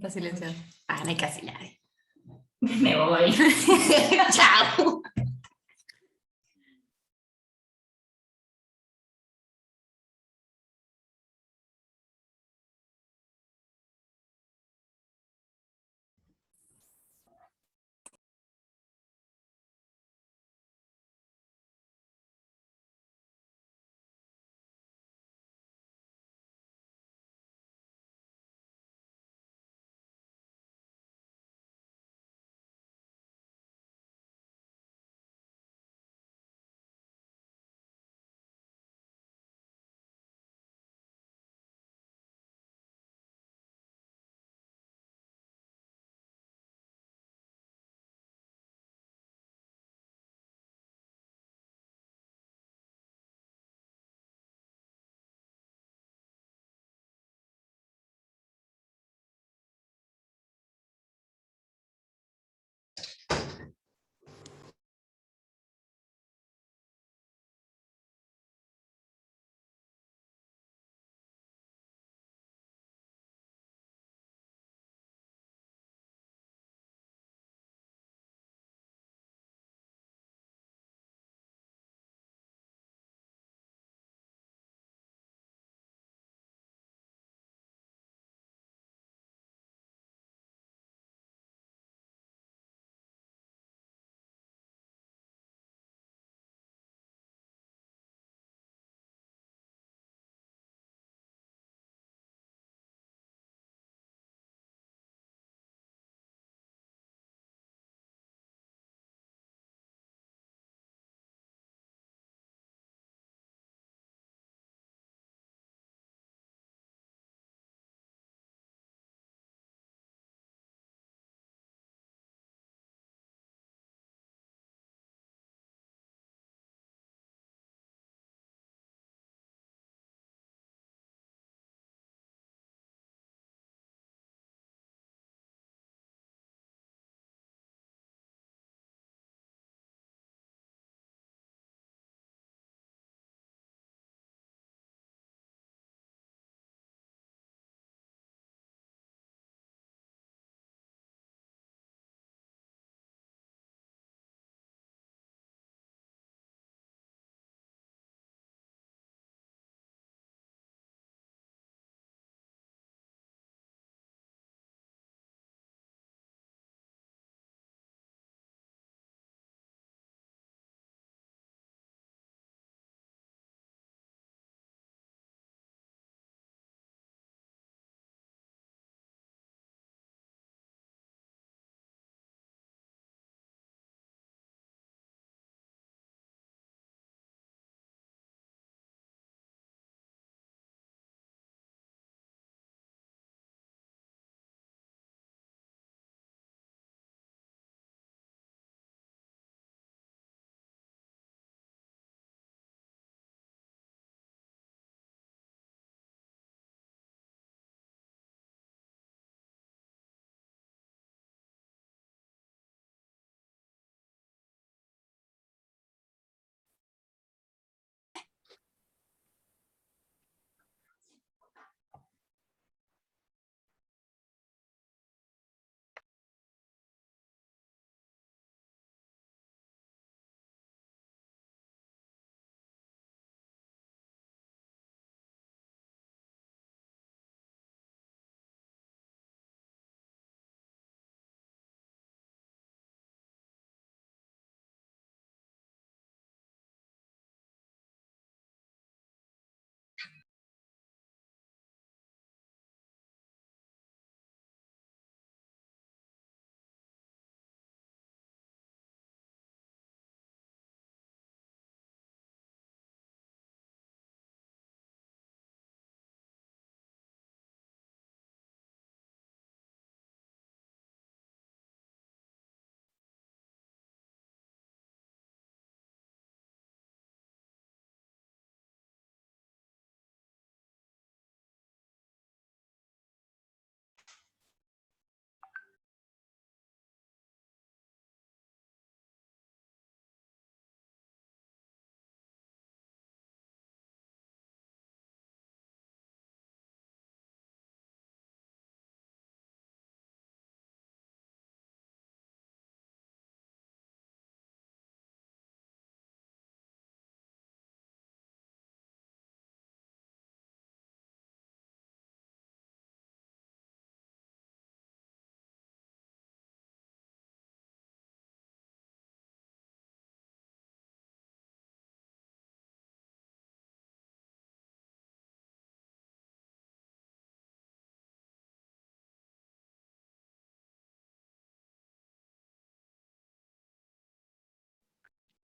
La silencias. Ah, no hay casi nadie. Me voy. Chao.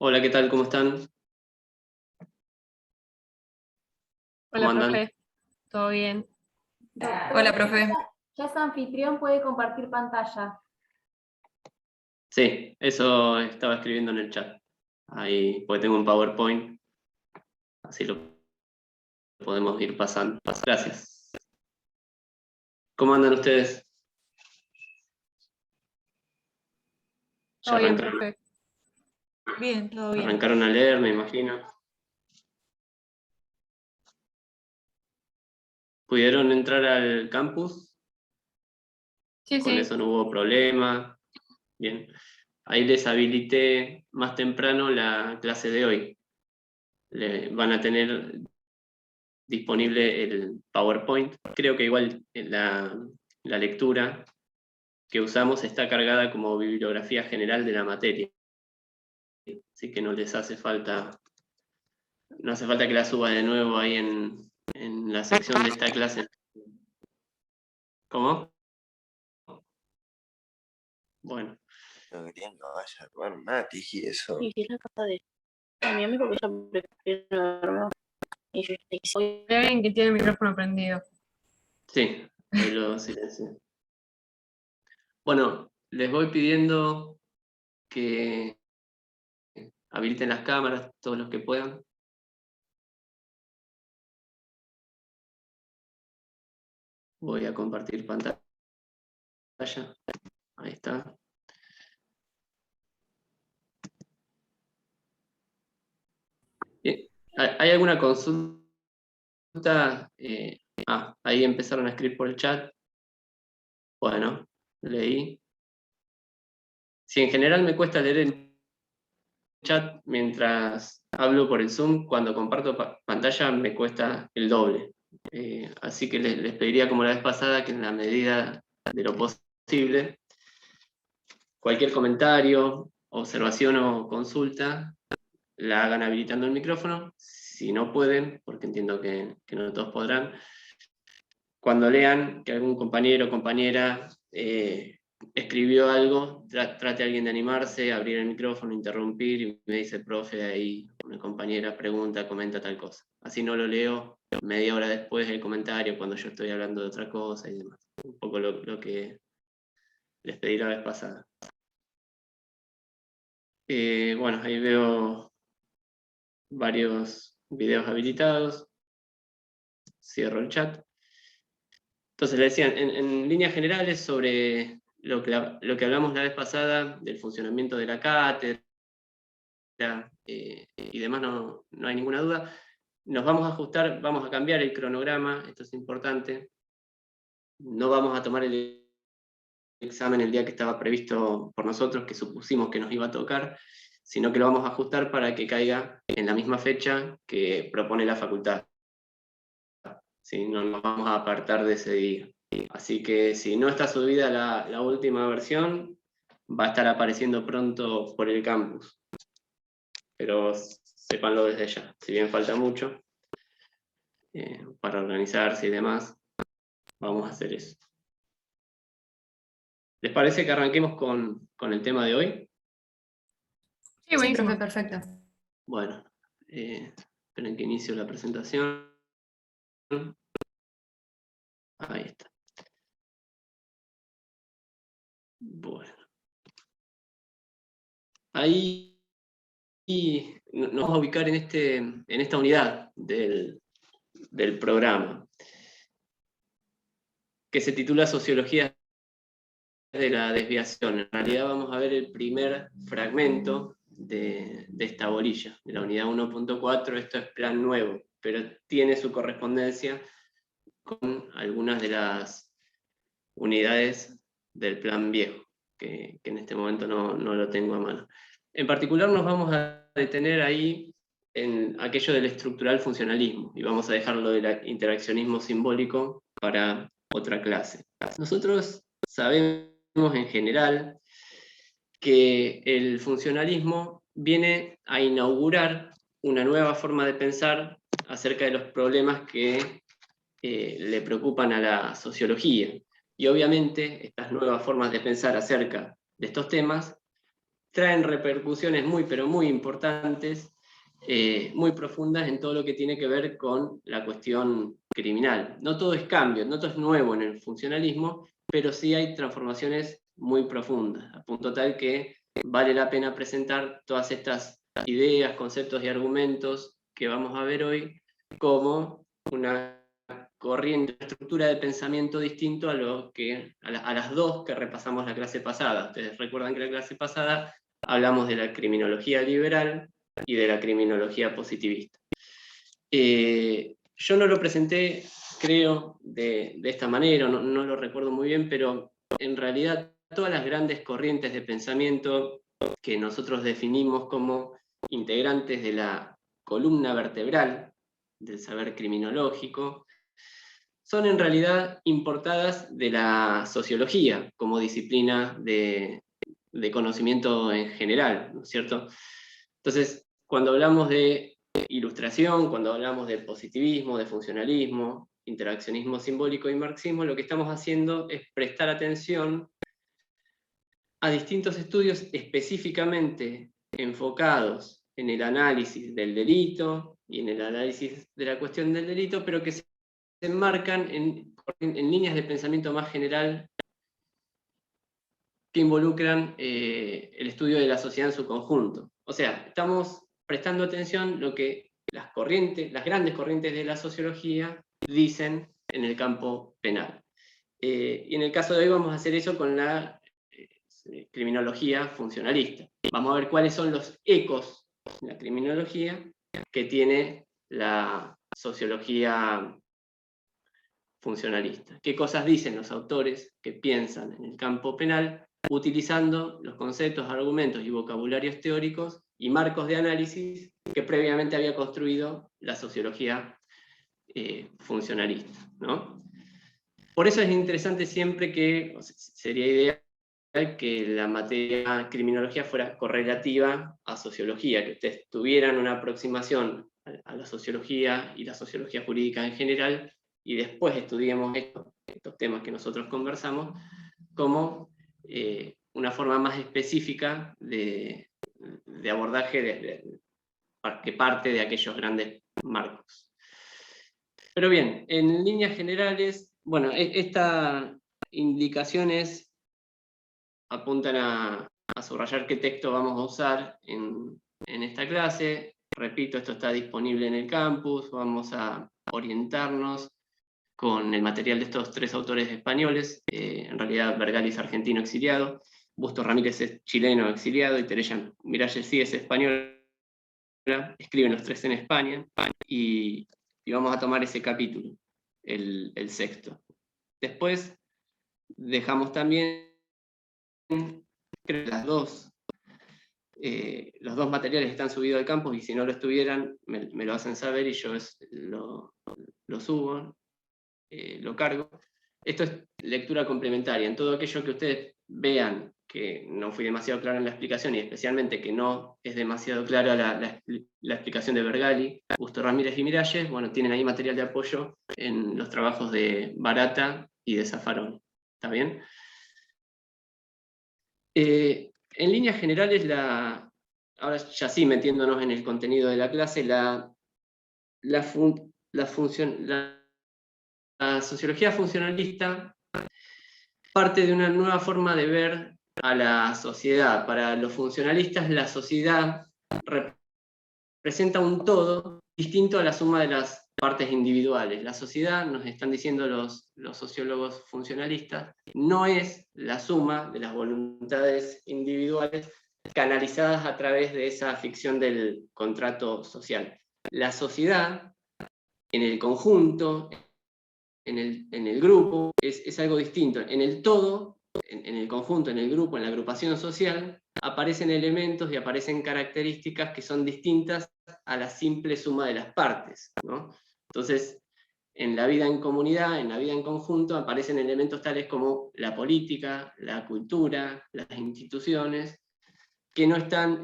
Hola, ¿qué tal? ¿Cómo están? ¿Cómo Hola, andan? profe. ¿Todo bien? Hola, profe. Ya es anfitrión, puede compartir pantalla. Sí, eso estaba escribiendo en el chat. Ahí, porque tengo un PowerPoint, así lo podemos ir pasando. Gracias. ¿Cómo andan ustedes? ¿Ya Todo bien, arrancaron, profe. Bien, todo bien. arrancaron a leer, me imagino? ¿Pudieron entrar al campus? Sí, Con sí. eso no hubo problema. Bien. Ahí les habilité más temprano la clase de hoy. Van a tener disponible el PowerPoint. Creo que igual la lectura que usamos está cargada como bibliografía general de la materia. Así que no les hace falta, no hace falta que la suba de nuevo ahí en la sección de esta clase. ¿Cómo? Bueno. No quería que vaya a tomar mate y eso. Y si es la casa de mi amigo que ella prefiere y yo estoy Hay alguien que tiene el micrófono prendido. Sí, ahí lo silencié. Bueno, les voy pidiendo que habiliten las cámaras, todos los que puedan. Voy a compartir pantalla. Ahí está. Bien. ¿Hay alguna consulta? Ahí empezaron a escribir por el chat. Bueno, leí. Si en general me cuesta leer el chat mientras hablo por el Zoom, cuando comparto pantalla me cuesta el doble. Así que les pediría, como la vez pasada, que en la medida de lo posible, cualquier comentario, observación o consulta, la hagan habilitando el micrófono. Si no pueden, porque entiendo que no todos podrán, cuando lean que algún compañero o compañera escribió algo, trate alguien de animarse, abrir el micrófono, interrumpir, y me dice, profe, ahí una compañera pregunta, comenta tal cosa. Así no lo leo media hora después del comentario, cuando yo estoy hablando de otra cosa y demás. Un poco lo que les pedí la vez pasada. Bueno, ahí veo varios videos habilitados. Cierro el chat. Entonces le decían, en líneas generales, sobre lo que hablamos la vez pasada del funcionamiento de la cátedra y demás, no hay ninguna duda. Nos vamos a ajustar, vamos a cambiar el cronograma, esto es importante. No vamos a tomar el examen el día que estaba previsto por nosotros, que supusimos que nos iba a tocar, sino que lo vamos a ajustar para que caiga en la misma fecha que propone la facultad. ¿Sí? No nos vamos a apartar de ese día. Así que si no está subida la última versión, va a estar apareciendo pronto por el campus. Pero sépanlo desde ya, si bien falta mucho para organizarse y demás, vamos a hacer eso. ¿Les parece que arranquemos con el tema de hoy? Sí, Sí, buenísimo. profe, perfecto. Bueno, esperen que inicio la presentación. Ahí está. Bueno. Ahí nos vamos a ubicar en esta unidad del programa, que se titula Sociología de la desviación. En realidad vamos a ver el primer fragmento de esta bolilla, de la unidad 1.4. Esto es plan nuevo, pero tiene su correspondencia con algunas de las unidades del plan viejo, que en este momento no lo tengo a mano. En particular nos vamos a detener ahí en aquello del estructural funcionalismo, y vamos a dejarlo del interaccionismo simbólico para otra clase. Nosotros sabemos en general que el funcionalismo viene a inaugurar una nueva forma de pensar acerca de los problemas que le preocupan a la sociología. Y obviamente estas nuevas formas de pensar acerca de estos temas traen repercusiones muy, pero muy importantes, muy profundas en todo lo que tiene que ver con la cuestión criminal. No todo es cambio, no todo es nuevo en el funcionalismo, pero sí hay transformaciones muy profundas, a punto tal que vale la pena presentar todas estas ideas, conceptos y argumentos que vamos a ver hoy como una corriente, una estructura de pensamiento distinto a las dos que repasamos la clase pasada. Ustedes recuerdan que la clase pasada hablamos de la criminología liberal y de la criminología positivista. Yo no lo presenté, creo, de esta manera, no lo recuerdo muy bien, pero en realidad todas las grandes corrientes de pensamiento que nosotros definimos como integrantes de la columna vertebral del saber criminológico, son en realidad importadas de la sociología como disciplina de conocimiento en general, ¿no es cierto? Entonces, cuando hablamos de ilustración, cuando hablamos de positivismo, de funcionalismo, interaccionismo simbólico y marxismo, lo que estamos haciendo es prestar atención a distintos estudios específicamente enfocados en el análisis del delito y en el análisis de la cuestión del delito, pero que se enmarcan en líneas de pensamiento más general que involucran el estudio de la sociedad en su conjunto. O sea, estamos prestando atención a lo que las grandes corrientes de la sociología dicen en el campo penal. Y en el caso de hoy vamos a hacer eso con la criminología funcionalista. Vamos a ver cuáles son los ecos de la criminología que tiene la sociología funcionalista. ¿Qué cosas dicen los autores que piensan en el campo penal utilizando los conceptos, argumentos y vocabularios teóricos y marcos de análisis que previamente había construido la sociología funcionalista, ¿no? Por eso es interesante siempre que, sería ideal que la materia criminología fuera correlativa a sociología, que ustedes tuvieran una aproximación a la sociología y la sociología jurídica en general, y después estudiemos estos temas que nosotros conversamos como una forma más específica de abordaje que parte de aquellos grandes marcos. Pero bien, en líneas generales, bueno, estas indicaciones apuntan a subrayar qué texto vamos a usar en esta clase. Repito, esto está disponible en el campus, vamos a orientarnos con el material de estos tres autores españoles, en realidad Vergali es argentino exiliado, Busto Ramírez es chileno exiliado y Teresa Miralles sí es española, escriben los tres en España, y vamos a tomar ese capítulo, el sexto. Después dejamos también, creo que los dos materiales están subidos al campus, y si no lo estuvieran, me lo hacen saber y yo lo subo. Lo cargo. Esto es lectura complementaria. En todo aquello que ustedes vean que no fui demasiado claro en la explicación, y especialmente que no es demasiado clara la explicación de Vergali, Busto Ramírez y Miralles, bueno, tienen ahí material de apoyo en los trabajos de Barata y de Zaffaroni. ¿Está bien? En líneas generales, ahora ya sí metiéndonos en el contenido de la clase, la sociología funcionalista parte de una nueva forma de ver a la sociedad. Para los funcionalistas, la sociedad representa un todo distinto a la suma de las partes individuales. La sociedad, nos están diciendo los sociólogos funcionalistas, no es la suma de las voluntades individuales canalizadas a través de esa ficción del contrato social. La sociedad, en el conjunto, en el grupo, es algo distinto. En el todo, en el conjunto, en el grupo, en la agrupación social, aparecen elementos y aparecen características que son distintas a la simple suma de las partes, ¿no? Entonces, en la vida en comunidad, en la vida en conjunto, aparecen elementos tales como la política, la cultura, las instituciones, que no están,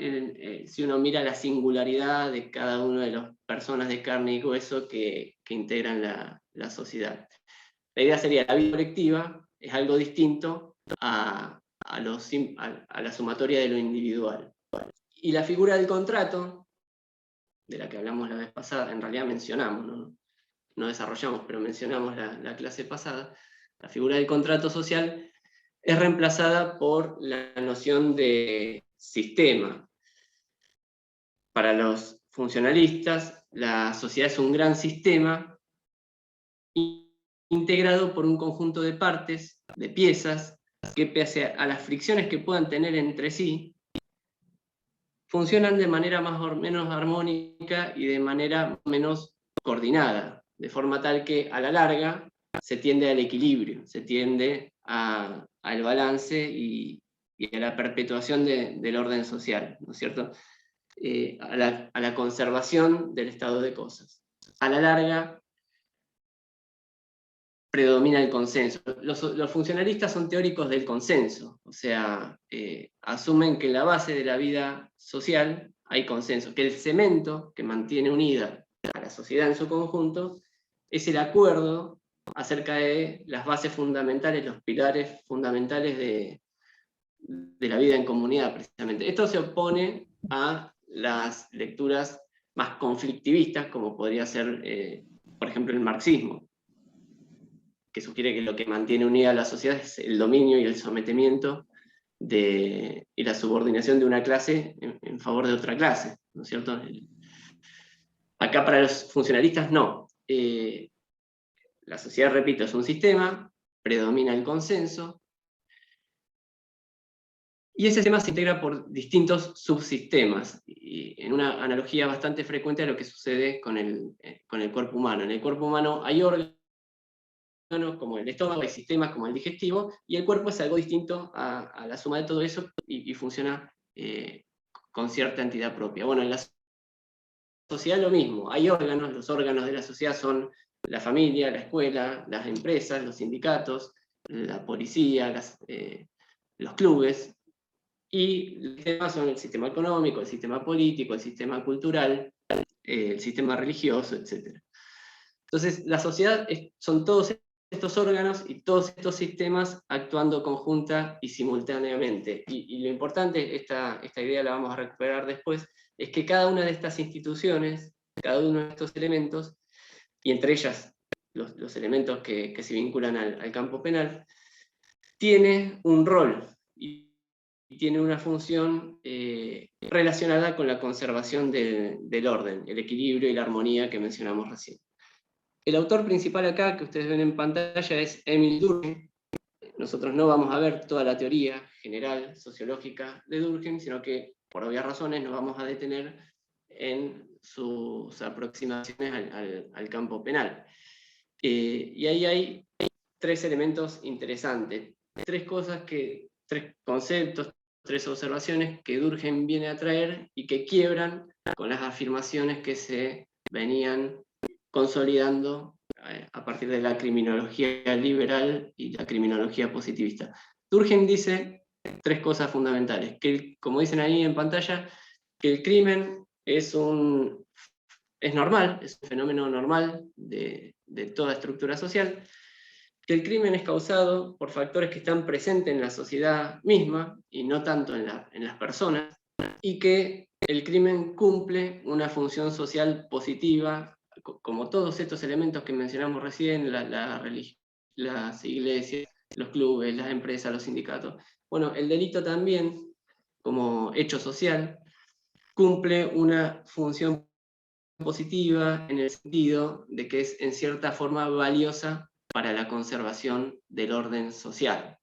si uno mira la singularidad de cada una de las personas de carne y hueso que integran la sociedad. La idea sería, la vida colectiva es algo distinto a a la sumatoria de lo individual. Y la figura del contrato, de la que hablamos la vez pasada, en realidad mencionamos, no desarrollamos, pero mencionamos la clase pasada, la figura del contrato social es reemplazada por la noción de sistema. Para los funcionalistas, la sociedad es un gran sistema integrado por un conjunto de partes, de piezas, que pese a las fricciones que puedan tener entre sí, funcionan de manera más o menos armónica y de manera menos coordinada, de forma tal que a la larga se tiende al equilibrio, se tiende al balance y a la perpetuación del orden social, ¿no es cierto? A la conservación del estado de cosas. A la larga predomina el consenso. Los funcionalistas son teóricos del consenso, o sea, asumen que en la base de la vida social hay consenso, que el cemento que mantiene unida a la sociedad en su conjunto es el acuerdo acerca de las bases fundamentales, los pilares fundamentales de la vida en comunidad, precisamente. Esto se opone a las lecturas más conflictivistas, como podría ser, por ejemplo, el marxismo, que sugiere que lo que mantiene unida a la sociedad es el dominio y el sometimiento y la subordinación de una clase en favor de otra clase, ¿no es cierto? Acá para los funcionalistas no. La sociedad, repito, es un sistema, predomina el consenso, y ese sistema se integra por distintos subsistemas, y en una analogía bastante frecuente a lo que sucede con el cuerpo humano. En el cuerpo humano hay órganos como el estómago, hay sistemas como el digestivo, y el cuerpo es algo distinto a la suma de todo eso y funciona con cierta entidad propia. Bueno, en la sociedad lo mismo, hay órganos, los órganos de la sociedad son la familia, la escuela, las empresas, los sindicatos, la policía, los clubes, y los sistemas son el sistema económico, el sistema político, el sistema cultural, el sistema religioso, etc. Entonces, la sociedad son todos estos órganos y todos estos sistemas actuando conjunta y simultáneamente. Y lo importante, esta idea la vamos a recuperar después, es que cada una de estas instituciones, cada uno de estos elementos, y entre ellas los elementos que se vinculan al campo penal, tiene un rol y tiene una función relacionada con la conservación del orden, el equilibrio y la armonía que mencionamos recién. El autor principal acá, que ustedes ven en pantalla, es Émile Durkheim. Nosotros no vamos a ver toda la teoría general, sociológica de Durkheim, sino que, por obvias razones, nos vamos a detener en sus aproximaciones al campo penal. Y ahí hay tres elementos interesantes, tres conceptos, tres observaciones que Durkheim viene a traer y que quiebran con las afirmaciones que se venían consolidando a partir de la criminología liberal y la criminología positivista. Durkheim dice tres cosas fundamentales, que como dicen ahí en pantalla, que el crimen es normal, es un fenómeno normal de toda estructura social, que el crimen es causado por factores que están presentes en la sociedad misma y no tanto en las personas, y que el crimen cumple una función social positiva, como todos estos elementos que mencionamos recién, las iglesias, los clubes, las empresas, los sindicatos. Bueno, el delito también, como hecho social, cumple una función positiva en el sentido de que es en cierta forma valiosa para la conservación del orden social.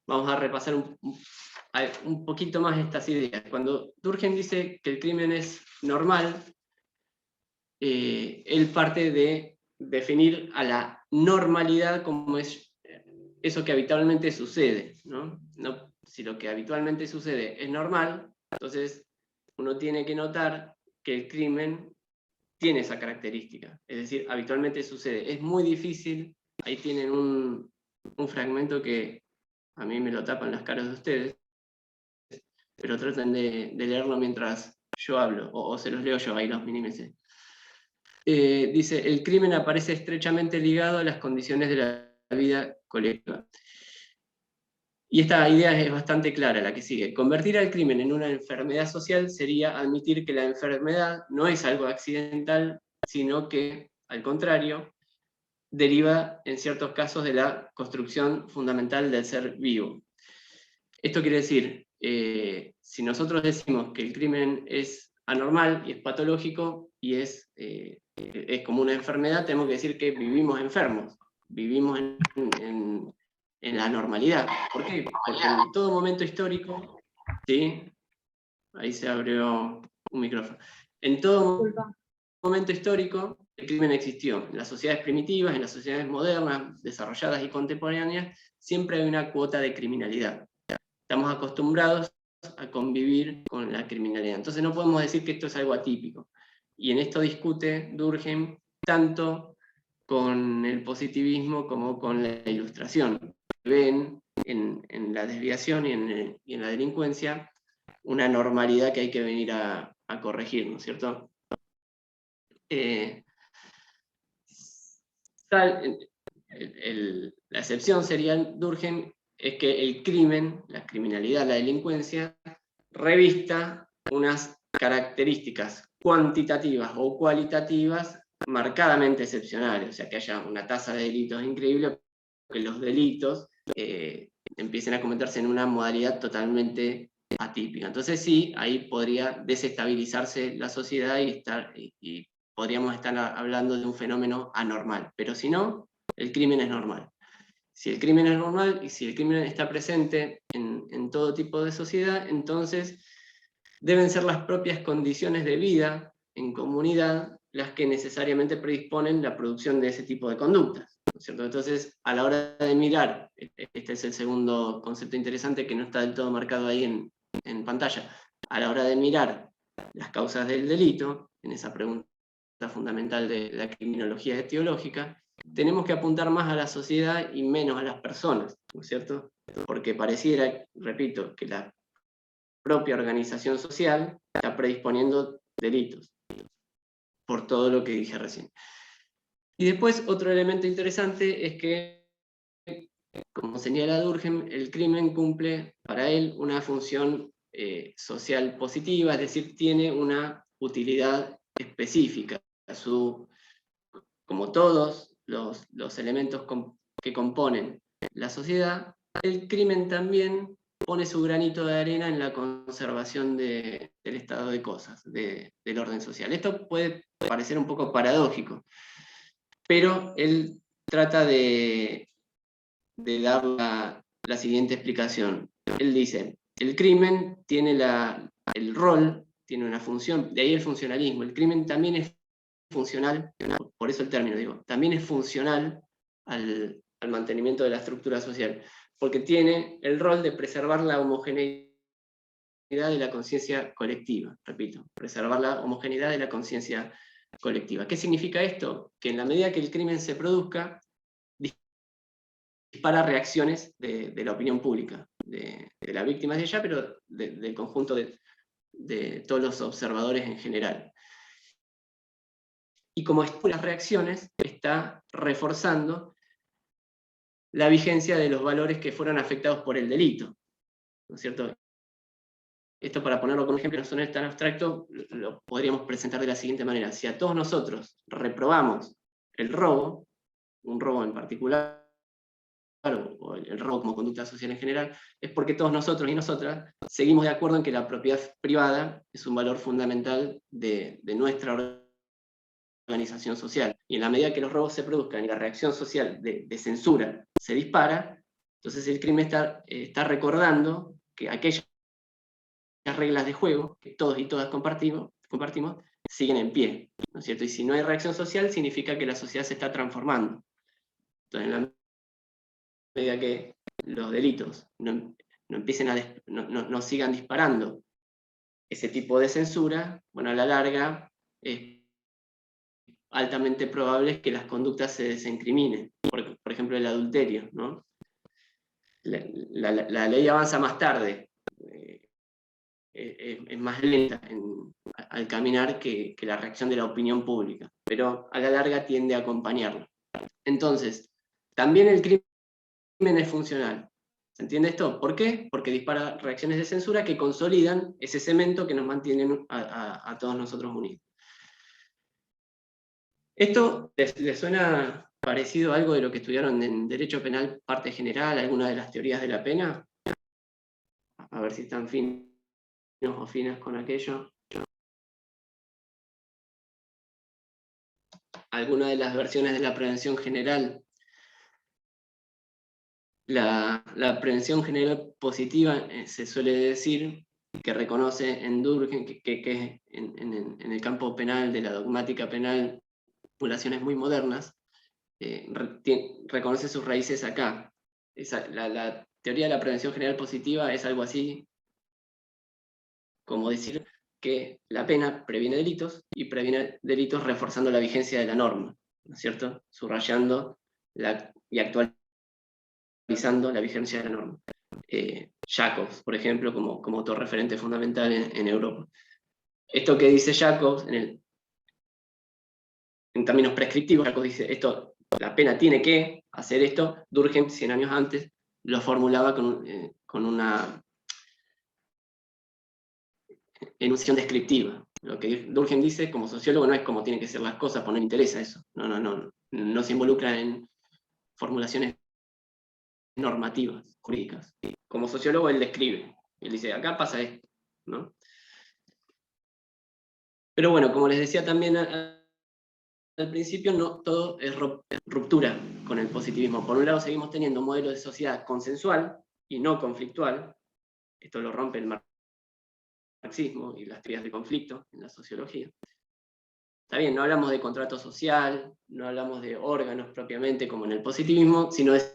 Vamos a repasar un poquito más estas ideas. Cuando Durkheim dice que el crimen es normal, él parte de definir a la normalidad como es eso que habitualmente sucede, ¿no? Si lo que habitualmente sucede es normal, entonces uno tiene que notar que el crimen tiene esa característica, es decir, habitualmente sucede. Es muy difícil, ahí tienen un fragmento que a mí me lo tapan las caras de ustedes, pero traten de leerlo mientras yo hablo, o se los leo yo, ahí los minimicé. Dice, el crimen aparece estrechamente ligado a las condiciones de la vida colectiva. Y esta idea es bastante clara, la que sigue. Convertir al crimen en una enfermedad social sería admitir que la enfermedad no es algo accidental, sino que, al contrario, deriva en ciertos casos de la construcción fundamental del ser vivo. Esto quiere decir, si nosotros decimos que el crimen es anormal y es patológico y es como una enfermedad, tenemos que decir que vivimos enfermos, vivimos en la anormalidad. ¿Por qué? Porque en todo momento histórico, ¿sí? Ahí se abrió un micrófono. En todo momento histórico, el crimen existió. En las sociedades primitivas, en las sociedades modernas, desarrolladas y contemporáneas, siempre hay una cuota de criminalidad. Estamos acostumbrados a convivir con la criminalidad. Entonces no podemos decir que esto es algo atípico. Y en esto discute Durkheim tanto con el positivismo como con la ilustración. Ven en la desviación y en la delincuencia una normalidad que hay que venir a corregir, ¿no es cierto? La excepción sería Durkheim, es que el crimen, la criminalidad, la delincuencia, revista unas características cuantitativas o cualitativas marcadamente excepcionales, o sea, que haya una tasa de delitos increíble, que los delitos empiecen a cometerse en una modalidad totalmente atípica. Entonces sí, ahí podría desestabilizarse la sociedad y podríamos estar hablando de un fenómeno anormal, pero si no, el crimen es normal. Si el crimen es normal y si el crimen está presente en todo tipo de sociedad, entonces deben ser las propias condiciones de vida en comunidad las que necesariamente predisponen la producción de ese tipo de conductas, ¿no es cierto? Entonces, a la hora de mirar, este es el segundo concepto interesante que no está del todo marcado ahí en pantalla, a la hora de mirar las causas del delito, en esa pregunta fundamental de la criminología etiológica, tenemos que apuntar más a la sociedad y menos a las personas, ¿no es cierto? Porque pareciera, repito, que la propia organización social está predisponiendo delitos, por todo lo que dije recién. Y después, otro elemento interesante es que, como señala Durkheim, el crimen cumple para él una función social positiva, es decir, tiene una utilidad específica. Como todos los elementos que componen la sociedad, el crimen también pone su granito de arena en la conservación del estado de cosas, del orden social. Esto puede parecer un poco paradójico, pero él trata de dar la siguiente explicación. Él dice, el crimen tiene el rol, tiene una función, de ahí el funcionalismo. El crimen también es funcional, por eso el término, digo, también es funcional al mantenimiento de la estructura social, porque tiene el rol de preservar la homogeneidad de la conciencia colectiva, repito, preservar la homogeneidad de la conciencia colectiva. ¿Qué significa esto? Que en la medida que el crimen se produzca, dispara reacciones de la opinión pública, de las víctimas de ella, pero del conjunto de todos los observadores en general. Y como las reacciones, está reforzando la vigencia de los valores que fueron afectados por el delito, ¿no es cierto? Esto, para ponerlo con un ejemplo, no suena tan abstracto, lo podríamos presentar de la siguiente manera. Si a todos nosotros reprobamos el robo, un robo en particular, o el robo como conducta social en general, es porque todos nosotros y nosotras seguimos de acuerdo en que la propiedad privada es un valor fundamental de nuestra organización social. Y en la medida que los robos se produzcan y la reacción social de censura se dispara, entonces el crimen está recordando que aquellas reglas de juego que todos y todas compartimos siguen en pie, ¿no es cierto? Y si no hay reacción social, significa que la sociedad se está transformando. Entonces, en la medida que los delitos no sigan disparando ese tipo de censura, bueno, a la larga es altamente probable es que las conductas se desencriminen. Por ejemplo, el adulterio, ¿no? La ley avanza más tarde, es más lenta al caminar que la reacción de la opinión pública, pero a la larga tiende a acompañarlo. Entonces, también el crimen es funcional. ¿Se entiende esto? ¿Por qué? Porque dispara reacciones de censura que consolidan ese cemento que nos mantienen a todos nosotros unidos. ¿Esto les suena parecido a algo de lo que estudiaron en Derecho Penal, parte general, alguna de las teorías de la pena? A ver si están finos o finas con aquello. Alguna de las versiones de la prevención general. La prevención general positiva se suele decir que reconoce en Durkheim que en el campo penal, de la dogmática penal, formulaciones muy modernas, reconoce sus raíces acá. La teoría de la prevención general positiva es algo así como decir que la pena previene delitos, y previene delitos reforzando la vigencia de la norma, ¿no es cierto? Subrayando y actualizando la vigencia de la norma. Jacobs, por ejemplo, como otro referente fundamental en Europa. Esto que dice Jacobs, en términos prescriptivos, Jacobs dice, la pena tiene que hacer esto. Durkheim, 100 años antes, lo formulaba con una enunciación descriptiva. Lo que Durkheim dice como sociólogo no es cómo tienen que ser las cosas, porque no le interesa eso. No se involucra en formulaciones normativas, jurídicas. Como sociólogo él describe, él dice, acá pasa esto, ¿no? Pero bueno, como les decía también al principio, no todo es ruptura con el positivismo. Por un lado seguimos teniendo un modelo de sociedad consensual y no conflictual. Esto lo rompe el marxismo y las teorías de conflicto en la sociología. Está bien, no hablamos de contrato social, no hablamos de órganos propiamente como en el positivismo, sino de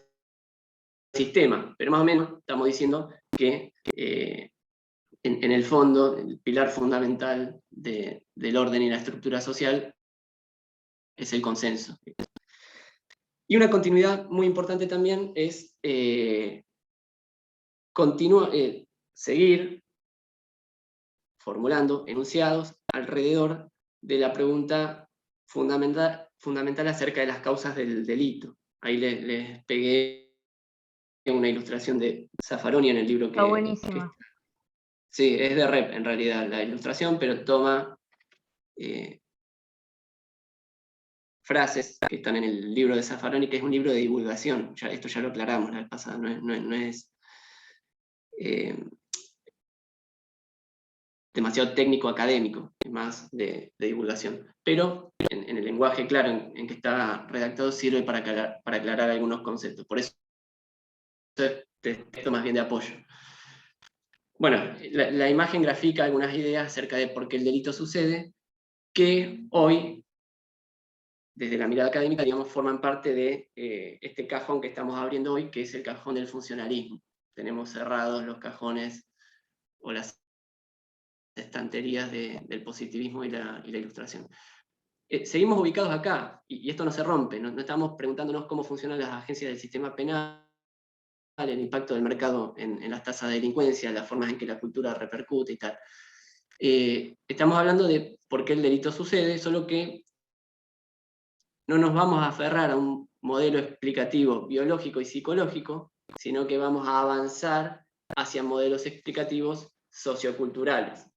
sistema, pero más o menos estamos diciendo que en el fondo el pilar fundamental del orden y la estructura social es el consenso. Y una continuidad muy importante también es seguir formulando enunciados alrededor de la pregunta fundamental acerca de las causas del delito. Ahí les pegué una ilustración de Zaffaroni en el libro que... Está buenísima. Sí, es de Rep en realidad la ilustración, pero toma frases que están en el libro de Zaffaroni, que es un libro de divulgación. Esto ya lo aclaramos la vez pasada, no es demasiado técnico académico, es más de divulgación. Pero en el lenguaje claro en que está redactado sirve para aclarar algunos conceptos. Por eso es texto más bien de apoyo. Bueno, la imagen grafica algunas ideas acerca de por qué el delito sucede, que hoy, desde la mirada académica, digamos, forman parte de este cajón que estamos abriendo hoy, que es el cajón del funcionalismo. Tenemos cerrados los cajones o las estanterías del positivismo y la ilustración. Seguimos ubicados acá, y esto no se rompe, no estamos preguntándonos cómo funcionan las agencias del sistema penal, el impacto del mercado en las tasas de delincuencia, las formas en que la cultura repercute y tal. Estamos hablando de por qué el delito sucede, solo que no nos vamos a aferrar a un modelo explicativo biológico y psicológico, sino que vamos a avanzar hacia modelos explicativos socioculturales.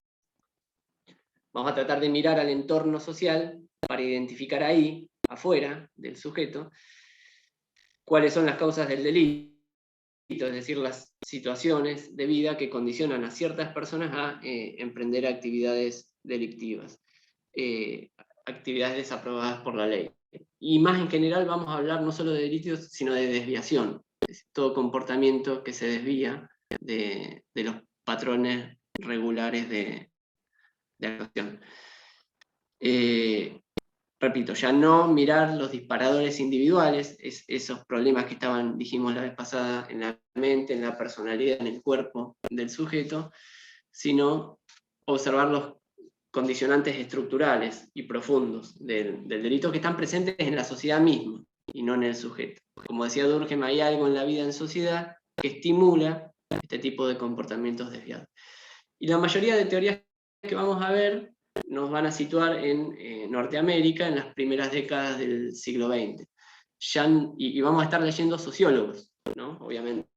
Vamos a tratar de mirar al entorno social para identificar ahí, afuera del sujeto, cuáles son las causas del delito, es decir, las situaciones de vida que condicionan a ciertas personas a emprender actividades delictivas, actividades desaprobadas por la ley. Y más en general vamos a hablar no solo de delitos, sino de desviación, es decir, todo comportamiento que se desvía de los patrones regulares de actuación. Repito, ya no mirar los disparadores individuales, esos problemas que estaban, dijimos la vez pasada, en la mente, en la personalidad, en el cuerpo del sujeto, sino observar los condicionantes estructurales y profundos del delito que están presentes en la sociedad misma y no en el sujeto. Como decía Durkheim, hay algo en la vida en sociedad que estimula este tipo de comportamientos desviados. Y la mayoría de teorías que vamos a ver nos van a situar en Norteamérica en las primeras décadas del siglo XX. Y vamos a estar leyendo sociólogos, ¿no? Obviamente.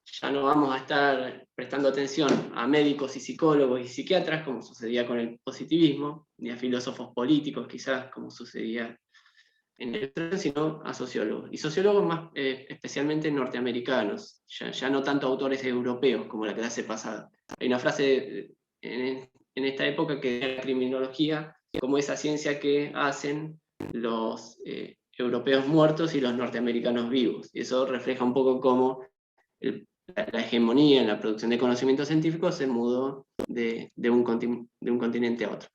ya no vamos a estar prestando atención a médicos y psicólogos y psiquiatras, como sucedía con el positivismo, ni a filósofos políticos quizás, como sucedía en el extremo, sino a sociólogos. Y sociólogos más especialmente norteamericanos, ya no tanto autores europeos como la clase pasada. Hay una frase en esta época que es la criminología como esa ciencia que hacen los europeos muertos y los norteamericanos vivos. Y eso refleja un poco cómo la hegemonía en la producción de conocimiento científico se mudó de un continente a otro.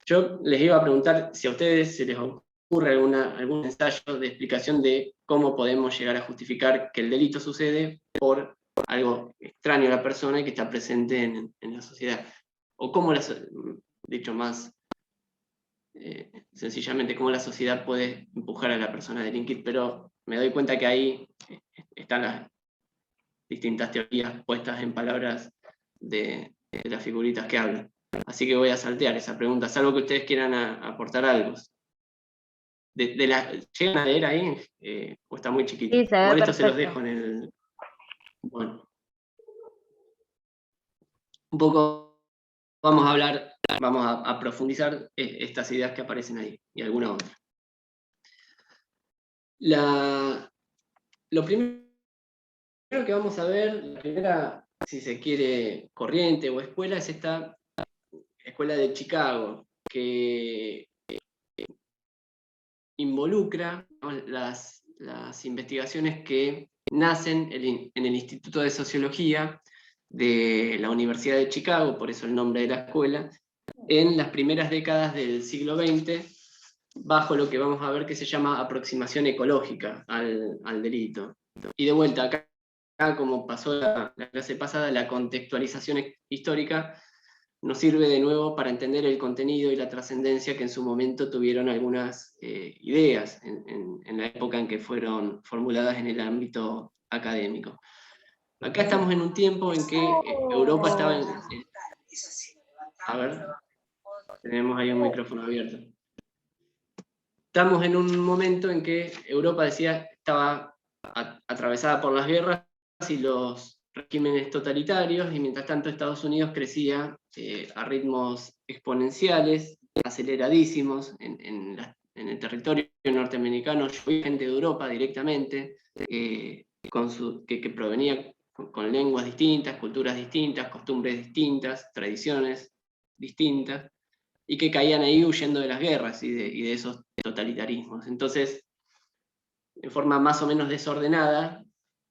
Yo les iba a preguntar si a ustedes se les ocurre algún ensayo de explicación de cómo podemos llegar a justificar que el delito sucede por algo extraño a la persona y que está presente en la sociedad. O cómo, dicho más sencillamente, cómo la sociedad puede empujar a la persona a delinquir, pero me doy cuenta que ahí están las distintas teorías puestas en palabras de las figuritas que hablan. Así que voy a saltear esa pregunta, salvo que ustedes quieran aportar algo. ¿Llegan a leer ahí? ¿O está muy chiquito? Sí, se ve Igual esto se los perfecto. dejo en el... Bueno. Un poco vamos a hablar, vamos a profundizar estas ideas que aparecen ahí, y alguna otra. Lo primero que vamos a ver, la primera, si se quiere, corriente o escuela, es esta escuela de Chicago, que involucra, ¿no?, las investigaciones que nacen en el Instituto de Sociología de la Universidad de Chicago, por eso el nombre de la escuela, en las primeras décadas del siglo XX, bajo lo que vamos a ver que se llama aproximación ecológica al delito. Y de vuelta, acá, como pasó la clase pasada, la contextualización histórica nos sirve de nuevo para entender el contenido y la trascendencia que en su momento tuvieron algunas ideas en la época en que fueron formuladas en el ámbito académico. Acá estamos en un tiempo en que Europa estaba en... A ver, tenemos ahí un micrófono abierto. Estamos en un momento en que Europa estaba atravesada por las guerras y los regímenes totalitarios, y mientras tanto Estados Unidos crecía a ritmos exponenciales, aceleradísimos, en el territorio norteamericano. Llegó gente de Europa directamente, que provenía con lenguas distintas, culturas distintas, costumbres distintas, tradiciones distintas, y que caían ahí huyendo de las guerras y de esos totalitarismos. Entonces, en forma más o menos desordenada,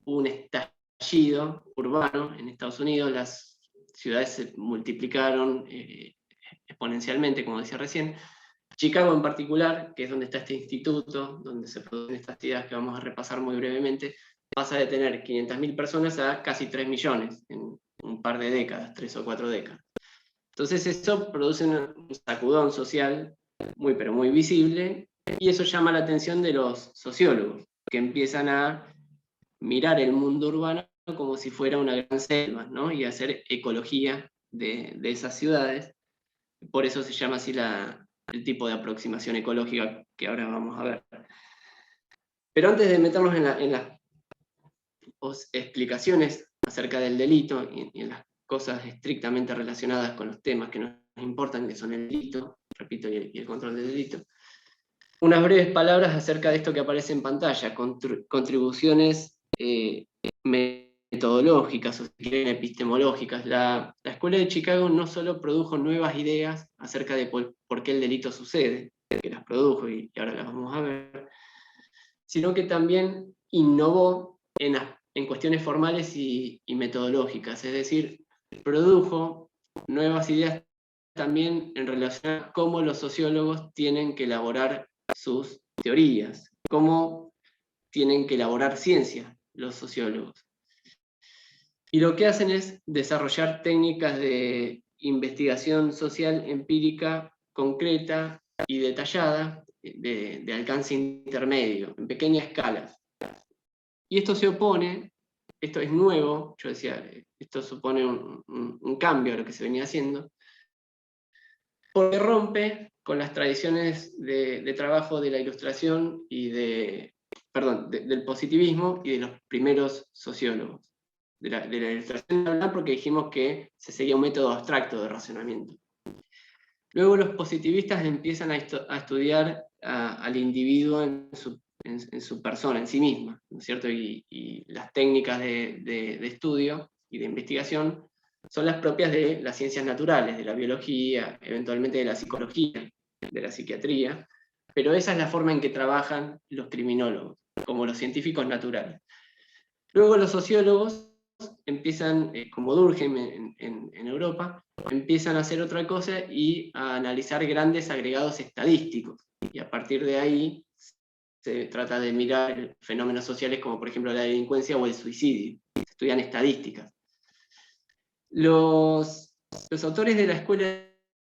hubo un estallido urbano en Estados Unidos, las ciudades se multiplicaron exponencialmente, como decía recién. Chicago en particular, que es donde está este instituto, donde se producen estas ideas que vamos a repasar muy brevemente, pasa de tener 500.000 personas a casi 3 millones en un par de décadas, 3 o 4 décadas. Entonces eso produce un sacudón social muy, pero muy visible, y eso llama la atención de los sociólogos, que empiezan a mirar el mundo urbano como si fuera una gran selva, ¿no?, y hacer ecología de esas ciudades. Por eso se llama así el tipo de aproximación ecológica que ahora vamos a ver. Pero antes de meternos en las explicaciones acerca del delito y en las cosas estrictamente relacionadas con los temas que nos importan, que son el delito, repito, y el control del delito, unas breves palabras acerca de esto que aparece en pantalla, contribuciones metodológicas, o si quieren epistemológicas. La Escuela de Chicago no solo produjo nuevas ideas acerca de por qué el delito sucede, que las produjo y ahora las vamos a ver, sino que también innovó en cuestiones formales y metodológicas, es decir, produjo nuevas ideas también en relación a cómo los sociólogos tienen que elaborar sus teorías, cómo tienen que elaborar ciencia los sociólogos. Y lo que hacen es desarrollar técnicas de investigación social empírica concreta y detallada, de alcance intermedio, en pequeña escala. Y esto se opone, esto es nuevo, yo decía, esto supone un cambio a lo que se venía haciendo, porque rompe con las tradiciones de trabajo de la ilustración y del positivismo y de los primeros sociólogos. de la ilustración neuronal porque dijimos que se seguía un método abstracto de razonamiento. Luego los positivistas empiezan a estudiar al individuo en su persona, en sí misma, ¿no es cierto? Y las técnicas de estudio y de investigación son las propias de las ciencias naturales, de la biología, eventualmente de la psicología, de la psiquiatría, pero esa es la forma en que trabajan los criminólogos, como los científicos naturales. Luego los sociólogos empiezan, como Durkheim en Europa, empiezan a hacer otra cosa y a analizar grandes agregados estadísticos. Y a partir de ahí se trata de mirar fenómenos sociales como por ejemplo la delincuencia o el suicidio. Se estudian estadísticas. Los autores de la Escuela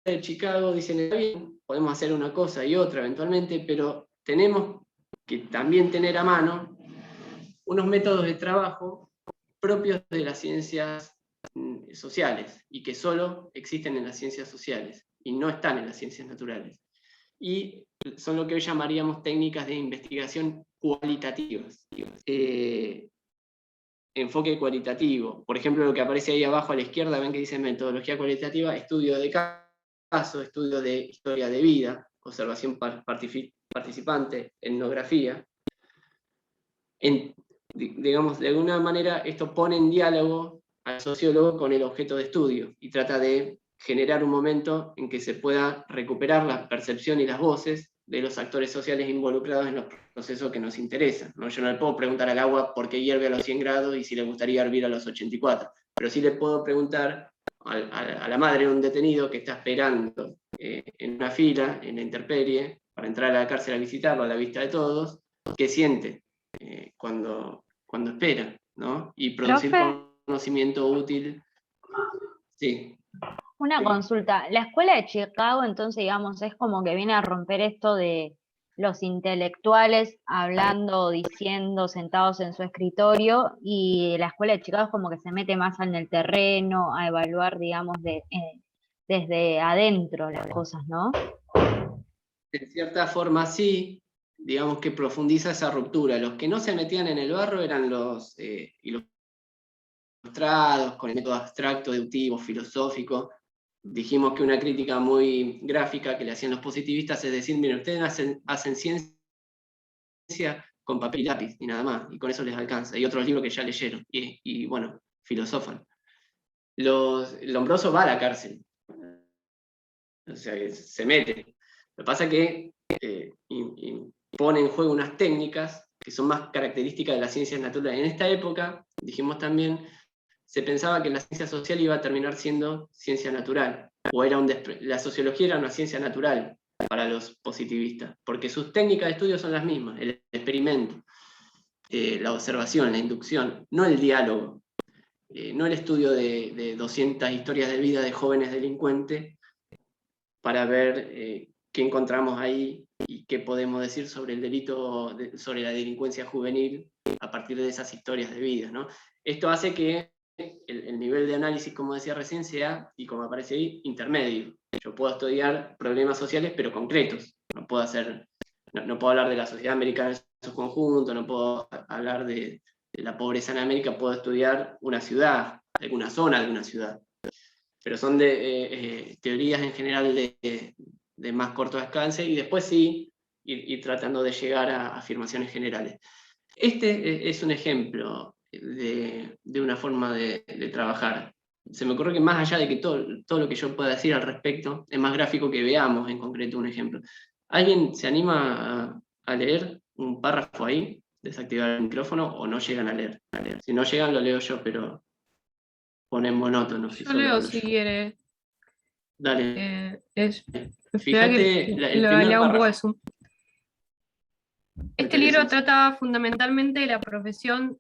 de Chicago dicen, está bien, podemos hacer una cosa y otra eventualmente, pero tenemos que también tener a mano unos métodos de trabajo propios de las ciencias sociales, y que solo existen en las ciencias sociales, y no están en las ciencias naturales. Y son lo que hoy llamaríamos técnicas de investigación cualitativas. Enfoque cualitativo. Por ejemplo, lo que aparece ahí abajo a la izquierda, ven que dice metodología cualitativa, estudio de caso, estudio de historia de vida, observación participante, etnografía. Digamos, de alguna manera esto pone en diálogo al sociólogo con el objeto de estudio y trata de generar un momento en que se pueda recuperar la percepción y las voces de los actores sociales involucrados en los procesos que nos interesan, ¿no? Yo no le puedo preguntar al agua por qué hierve a los 100 grados y si le gustaría hervir a los 84, pero sí le puedo preguntar a la madre de un detenido que está esperando en una fila, en la intemperie, para entrar a la cárcel a visitarlo a la vista de todos, qué siente cuando espera, ¿no? Y producir conocimiento útil. Sí. Una Sí. consulta. La escuela de Chicago, entonces, digamos, es como que viene a romper esto de los intelectuales hablando, diciendo, sentados en su escritorio, y la escuela de Chicago es como que se mete más en el terreno, a evaluar, digamos, desde adentro las cosas, ¿no? En cierta forma sí, digamos que profundiza esa ruptura. Los que no se metían en el barro eran los ilustrados, con el método abstracto, deductivo, filosófico. Dijimos que una crítica muy gráfica que le hacían los positivistas es decir, miren, ustedes hacen ciencia con papel y lápiz y nada más, y con eso les alcanza. Y otros libros que ya leyeron, y bueno, filosofan. Lombroso va a la cárcel, o sea, se mete. Lo que pasa es que pone en juego unas técnicas que son más características de las ciencias naturales. En esta época, dijimos también, se pensaba que la ciencia social iba a terminar siendo ciencia natural, o la sociología era una ciencia natural para los positivistas, porque sus técnicas de estudio son las mismas, el experimento, la observación, la inducción, no el diálogo, no el estudio de 200 historias de vida de jóvenes delincuentes para ver qué encontramos ahí y qué podemos decir sobre el delito, sobre la delincuencia juvenil a partir de esas historias de vida, ¿no? Esto hace que el nivel de análisis, como decía recién, sea, y como aparece ahí, intermedio. Yo puedo estudiar problemas sociales, pero concretos. No puedo hablar de la sociedad americana en su conjunto, no puedo hablar de la pobreza en América, puedo estudiar una ciudad, alguna zona de una ciudad. Pero son teorías en general de más corto alcance, y después sí, ir tratando de llegar a afirmaciones generales. Este es un ejemplo de una forma de trabajar. Se me ocurre que más allá de que todo lo que yo pueda decir al respecto, es más gráfico que veamos en concreto un ejemplo. ¿Alguien se anima a leer un párrafo ahí? ¿Desactivar el micrófono o no llegan a leer? Si no llegan, lo leo yo, pero ponen monótono. Yo leo si quiere. Dale. Fíjate, el le primer hago un poco de párrafo. zoom. Este libro trata fundamentalmente de la profesión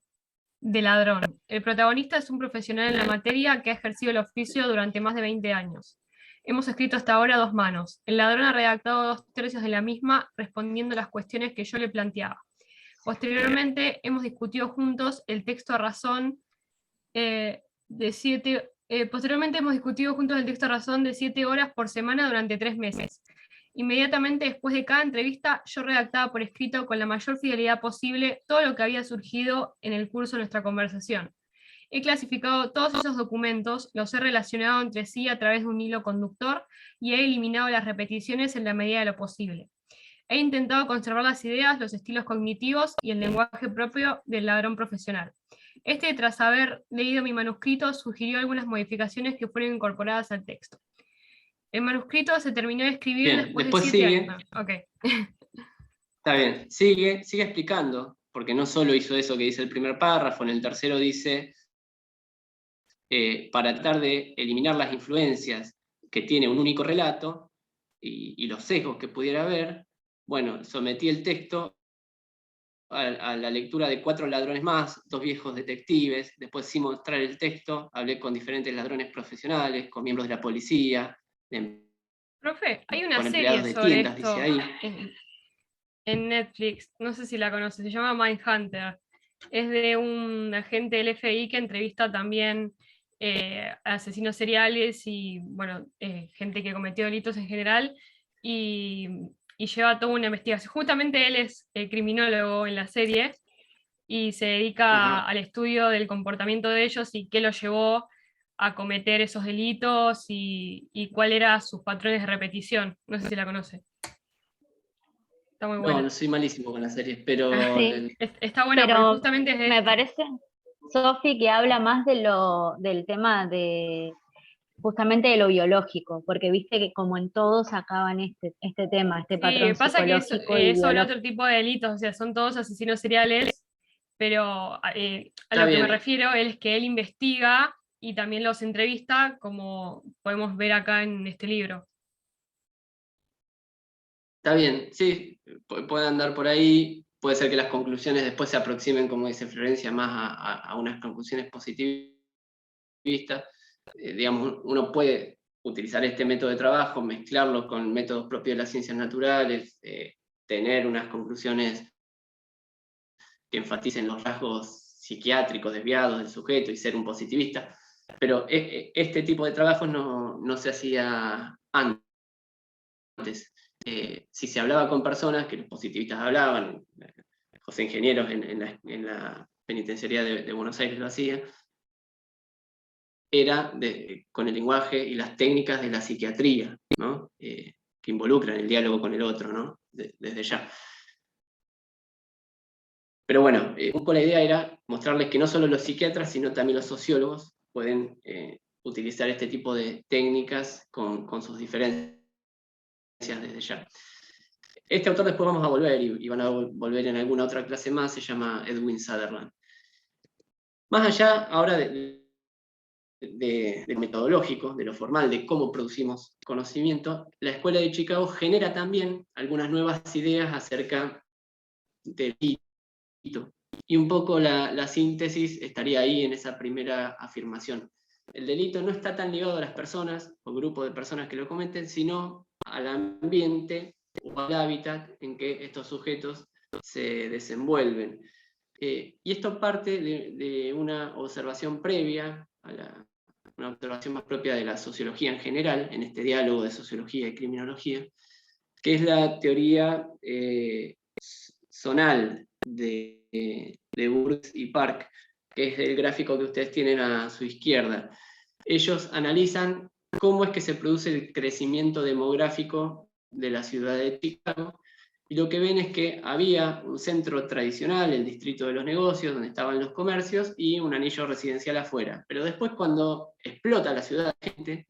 de ladrón. El protagonista es un profesional en la materia que ha ejercido el oficio durante más de 20 años. Hemos escrito hasta ahora 2 manos. El ladrón ha redactado 2/3 de la misma, respondiendo a las cuestiones que yo le planteaba. Posteriormente hemos discutido juntos el texto a razón de 7 horas por semana durante 3 meses. Inmediatamente después de cada entrevista, yo redactaba por escrito con la mayor fidelidad posible todo lo que había surgido en el curso de nuestra conversación. He clasificado todos esos documentos, los he relacionado entre sí a través de un hilo conductor y he eliminado las repeticiones en la medida de lo posible. He intentado conservar las ideas, los estilos cognitivos y el lenguaje propio del ladrón profesional. Tras haber leído mi manuscrito, sugirió algunas modificaciones que fueron incorporadas al texto. El manuscrito se terminó de escribir Bien, después después de 7 sigue. años. Ok. Está bien, sigue explicando, porque no solo hizo eso que dice el primer párrafo, en el tercero dice, para tratar de eliminar las influencias que tiene un único relato y los sesgos que pudiera haber, bueno, sometí el texto a la lectura de 4 ladrones más, 2 viejos detectives, después sin mostrar el texto, hablé con diferentes ladrones profesionales, con miembros de la policía, Profe, hay una con serie empleados de sobre tiendas, esto dice ahí. en Netflix, no sé si la conoces, se llama Mindhunter. Es de un agente del FBI que entrevista también asesinos seriales y, bueno, gente que cometió delitos en general, y lleva toda una investigación. Justamente él es criminólogo en la serie, y se dedica al estudio del comportamiento de ellos y qué los llevó a cometer esos delitos y cuál eran sus patrones de repetición. No sé si la conoce. Está muy buena. No, soy malísimo con las series, pero... Sí. Está buena porque Pero justamente es de me esto. parece, Sofi, que habla más del tema de justamente de lo biológico, porque viste que como en todos sacaban este tema, este Sí, patrón pasa que psicológico y es sobre biológico. otro tipo de delitos, o sea, son todos asesinos seriales, pero a Está lo que me bien, refiero es que él investiga y también los entrevista, como podemos ver acá en este libro. está bien, sí, puede andar por ahí, puede ser que las conclusiones después se aproximen, como dice Florencia, más a unas conclusiones positivistas. Digamos, uno puede utilizar este método de trabajo, mezclarlo con métodos propios de las ciencias naturales, tener unas conclusiones que enfaticen los rasgos psiquiátricos desviados del sujeto y ser un positivista, pero este tipo de trabajos no se hacía antes. Si se hablaba con personas, que los positivistas hablaban, José Ingenieros en la penitenciaría de Buenos Aires lo hacía, era con el lenguaje y las técnicas de la psiquiatría, ¿no? Que involucran el diálogo con el otro, ¿no? Desde ya. Pero bueno, un poco la idea era mostrarles que no solo los psiquiatras, sino también los sociólogos pueden utilizar este tipo de técnicas con sus diferencias desde ya. Este autor después vamos a volver, y van a volver en alguna otra clase más, se llama Edwin Sutherland. Más allá ahora de lo metodológico, de lo formal, de cómo producimos conocimiento, la Escuela de Chicago genera también algunas nuevas ideas acerca del delito. Y un poco la síntesis estaría ahí en esa primera afirmación. El delito no está tan ligado a las personas o grupo de personas que lo cometen, sino al ambiente o al hábitat en que estos sujetos se desenvuelven. Y esto parte de una observación previa, una observación más propia de la sociología en general, en este diálogo de sociología y criminología, que es la teoría zonal de Burks y Park, que es el gráfico que ustedes tienen a su izquierda. Ellos analizan cómo es que se produce el crecimiento demográfico de la ciudad de Chicago, y lo que ven es que había un centro tradicional, el distrito de los negocios, donde estaban los comercios, y un anillo residencial afuera. Pero después, cuando explota la ciudad de gente,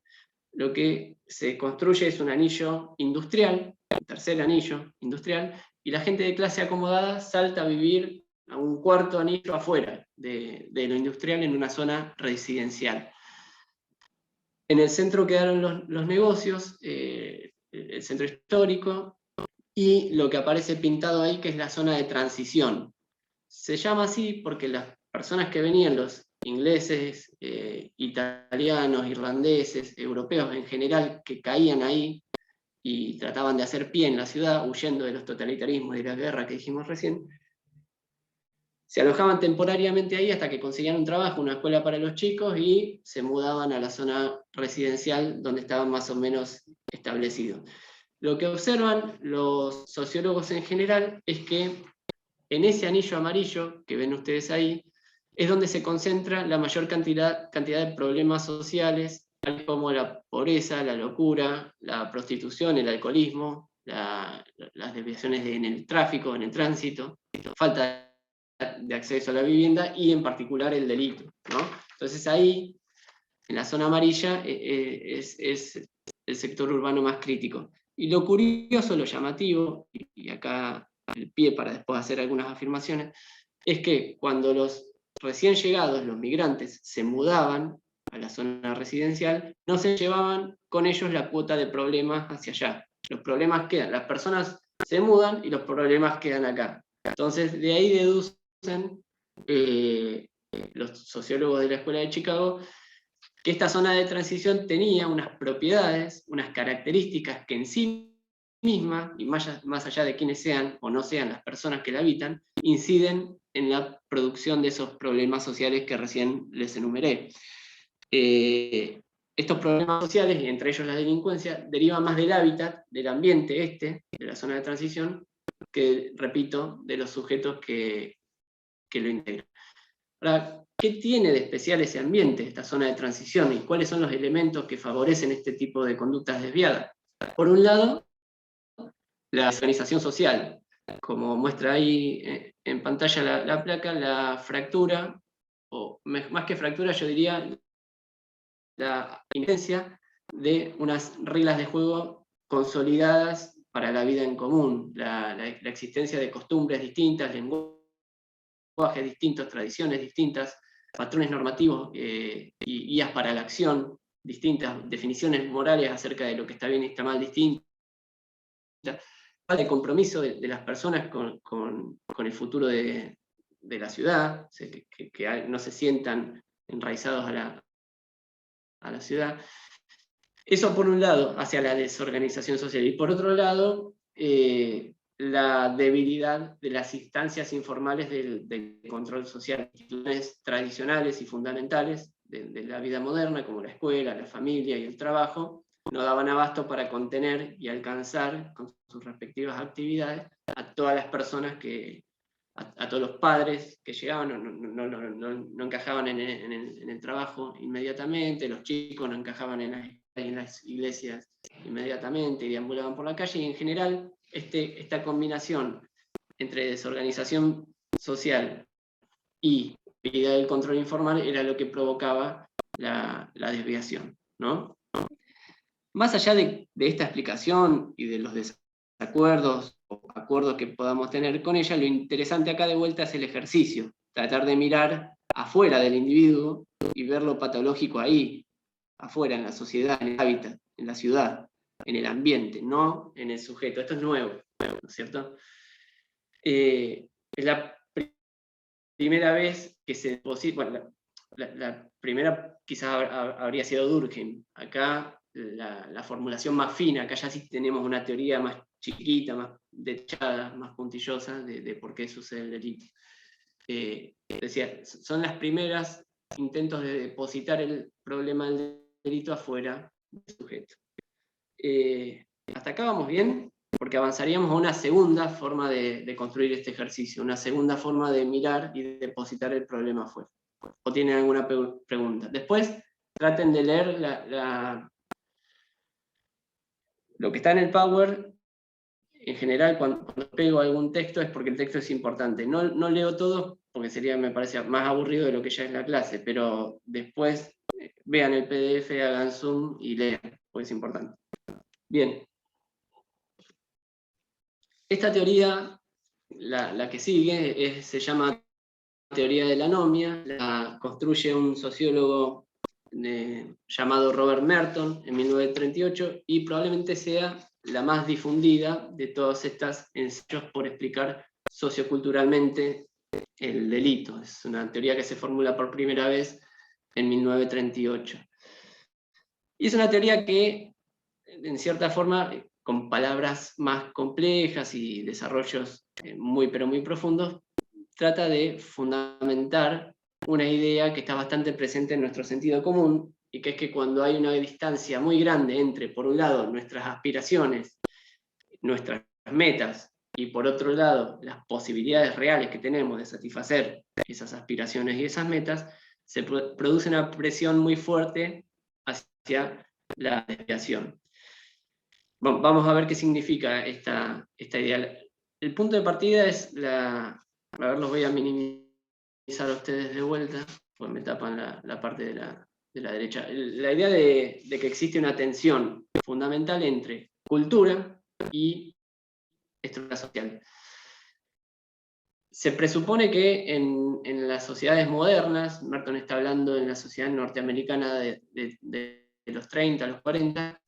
lo que se construye es un anillo industrial, el tercer anillo industrial, y la gente de clase acomodada salta a vivir a un cuarto anillo afuera de lo industrial, en una zona residencial. En el centro quedaron los negocios, el centro histórico, y lo que aparece pintado ahí, que es la zona de transición. Se llama así porque las personas que venían, los ingleses, italianos, irlandeses, europeos en general, que caían ahí y trataban de hacer pie en la ciudad, huyendo de los totalitarismos y de la guerra que dijimos recién, se alojaban temporariamente ahí hasta que conseguían un trabajo, una escuela para los chicos, y se mudaban a la zona residencial donde estaban más o menos establecidos. Lo que observan los sociólogos en general es que en ese anillo amarillo que ven ustedes ahí, es donde se concentra la mayor cantidad de problemas sociales, tales como la pobreza, la locura, la prostitución, el alcoholismo, las desviaciones en el tráfico, en el tránsito, falta de acceso a la vivienda y en particular el delito, ¿no? Entonces ahí, en la zona amarilla, es el sector urbano más crítico. Y lo curioso, lo llamativo, y acá el pie para después hacer algunas afirmaciones, es que cuando los recién llegados, los migrantes, se mudaban a la zona residencial, no se llevaban con ellos la cuota de problemas hacia allá. Los problemas quedan, las personas se mudan y los problemas quedan acá. Entonces, de ahí deducen los sociólogos de la Escuela de Chicago que esta zona de transición tenía unas propiedades, unas características que en sí misma, y más allá de quiénes sean o no sean las personas que la habitan, inciden en la producción de esos problemas sociales que recién les enumeré. Estos problemas sociales, y entre ellos la delincuencia, derivan más del hábitat, del ambiente de la zona de transición, que, repito, de los sujetos que lo integran. Ahora, ¿qué tiene de especial ese ambiente, esta zona de transición, y cuáles son los elementos que favorecen este tipo de conductas desviadas? Por un lado, la desorganización social. Como muestra ahí en pantalla la placa, la fractura, o más que fractura yo diría la inexistencia de unas reglas de juego consolidadas para la vida en común, la existencia de costumbres distintas, lenguajes distintos, tradiciones distintas, patrones normativos y guías para la acción distintas, definiciones morales acerca de lo que está bien y está mal distintas, falta de compromiso de las personas con el futuro de la ciudad, o sea, que no se sientan enraizados a la ciudad. Eso por un lado, hacia la desorganización social, y por otro lado, la debilidad de las instancias informales del control social, instituciones tradicionales y fundamentales de la vida moderna, como la escuela, la familia y el trabajo, no daban abasto para contener y alcanzar con sus respectivas actividades a todas las personas a todos los padres que llegaban, no encajaban en el trabajo inmediatamente, los chicos no encajaban en las iglesias inmediatamente y deambulaban por la calle, y en general esta combinación entre desorganización social y debilidad del control informal era lo que provocaba la desviación, ¿no? Más allá de esta explicación y de los desacuerdos o acuerdos que podamos tener con ella, lo interesante acá de vuelta es el ejercicio, tratar de mirar afuera del individuo y ver lo patológico ahí, afuera, en la sociedad, en el hábitat, en la ciudad, en el ambiente, no en el sujeto. Esto es nuevo, ¿no es cierto? Es la primera vez que se deposita, bueno, la primera quizás habría sido Durkheim. Acá la formulación más fina, acá ya sí tenemos una teoría más chiquita, más detallada, más puntillosa de por qué sucede el delito. Decía, son las primeras intentos de depositar el problema del delito afuera del sujeto. ¿Hasta acá vamos bien? Porque avanzaríamos a una segunda forma de construir este ejercicio, una segunda forma de mirar y de depositar el problema afuera. ¿O tienen alguna pregunta? Después, traten de leer lo que está en el Power. En general, cuando pego algún texto es porque el texto es importante. No leo todo, porque sería, me parece, más aburrido de lo que ya es la clase, pero después vean el PDF, hagan zoom y lean, porque es importante. Bien. Esta teoría, la que sigue, se llama teoría de la anomia, la construye un sociólogo llamado Robert Merton en 1938, y probablemente sea la más difundida de todas estas ensayos por explicar socioculturalmente el delito. Es una teoría que se formula por primera vez en 1938. Y es una teoría que, en cierta forma, con palabras más complejas y desarrollos pero muy profundos, trata de fundamentar una idea que está bastante presente en nuestro sentido común, y que es que cuando hay una distancia muy grande entre, por un lado, nuestras aspiraciones, nuestras metas y por otro lado las posibilidades reales que tenemos de satisfacer esas aspiraciones y esas metas, se produce una presión muy fuerte hacia la desviación. Bueno, vamos a ver qué significa esta idea. El punto de partida es a ver, los voy a minimizar a ustedes de vuelta, porque me tapan la parte de la derecha. La idea de que existe una tensión fundamental entre cultura y estructura social. Se presupone que en las sociedades modernas, Merton está hablando en la sociedad norteamericana de los 30 a los 40,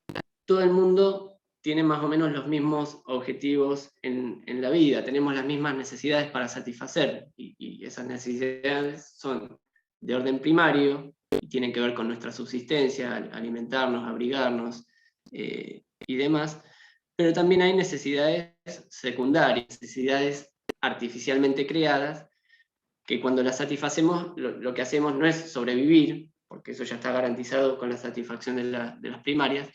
todo el mundo tiene más o menos los mismos objetivos en la vida, tenemos las mismas necesidades para satisfacer, y esas necesidades son de orden primario, y tienen que ver con nuestra subsistencia, alimentarnos, abrigarnos, y demás, pero también hay necesidades secundarias, necesidades artificialmente creadas, que cuando las satisfacemos, lo que hacemos no es sobrevivir, porque eso ya está garantizado con la satisfacción de las primarias,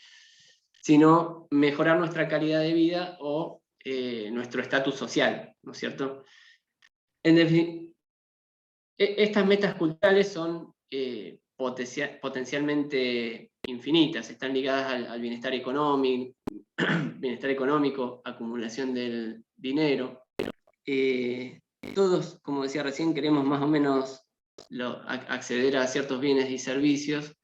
sino mejorar nuestra calidad de vida o nuestro estatus social, ¿no es cierto? Estas metas culturales son potencialmente infinitas, están ligadas al bienestar económico, acumulación del dinero. Todos, como decía recién, queremos más o menos acceder a ciertos bienes y servicios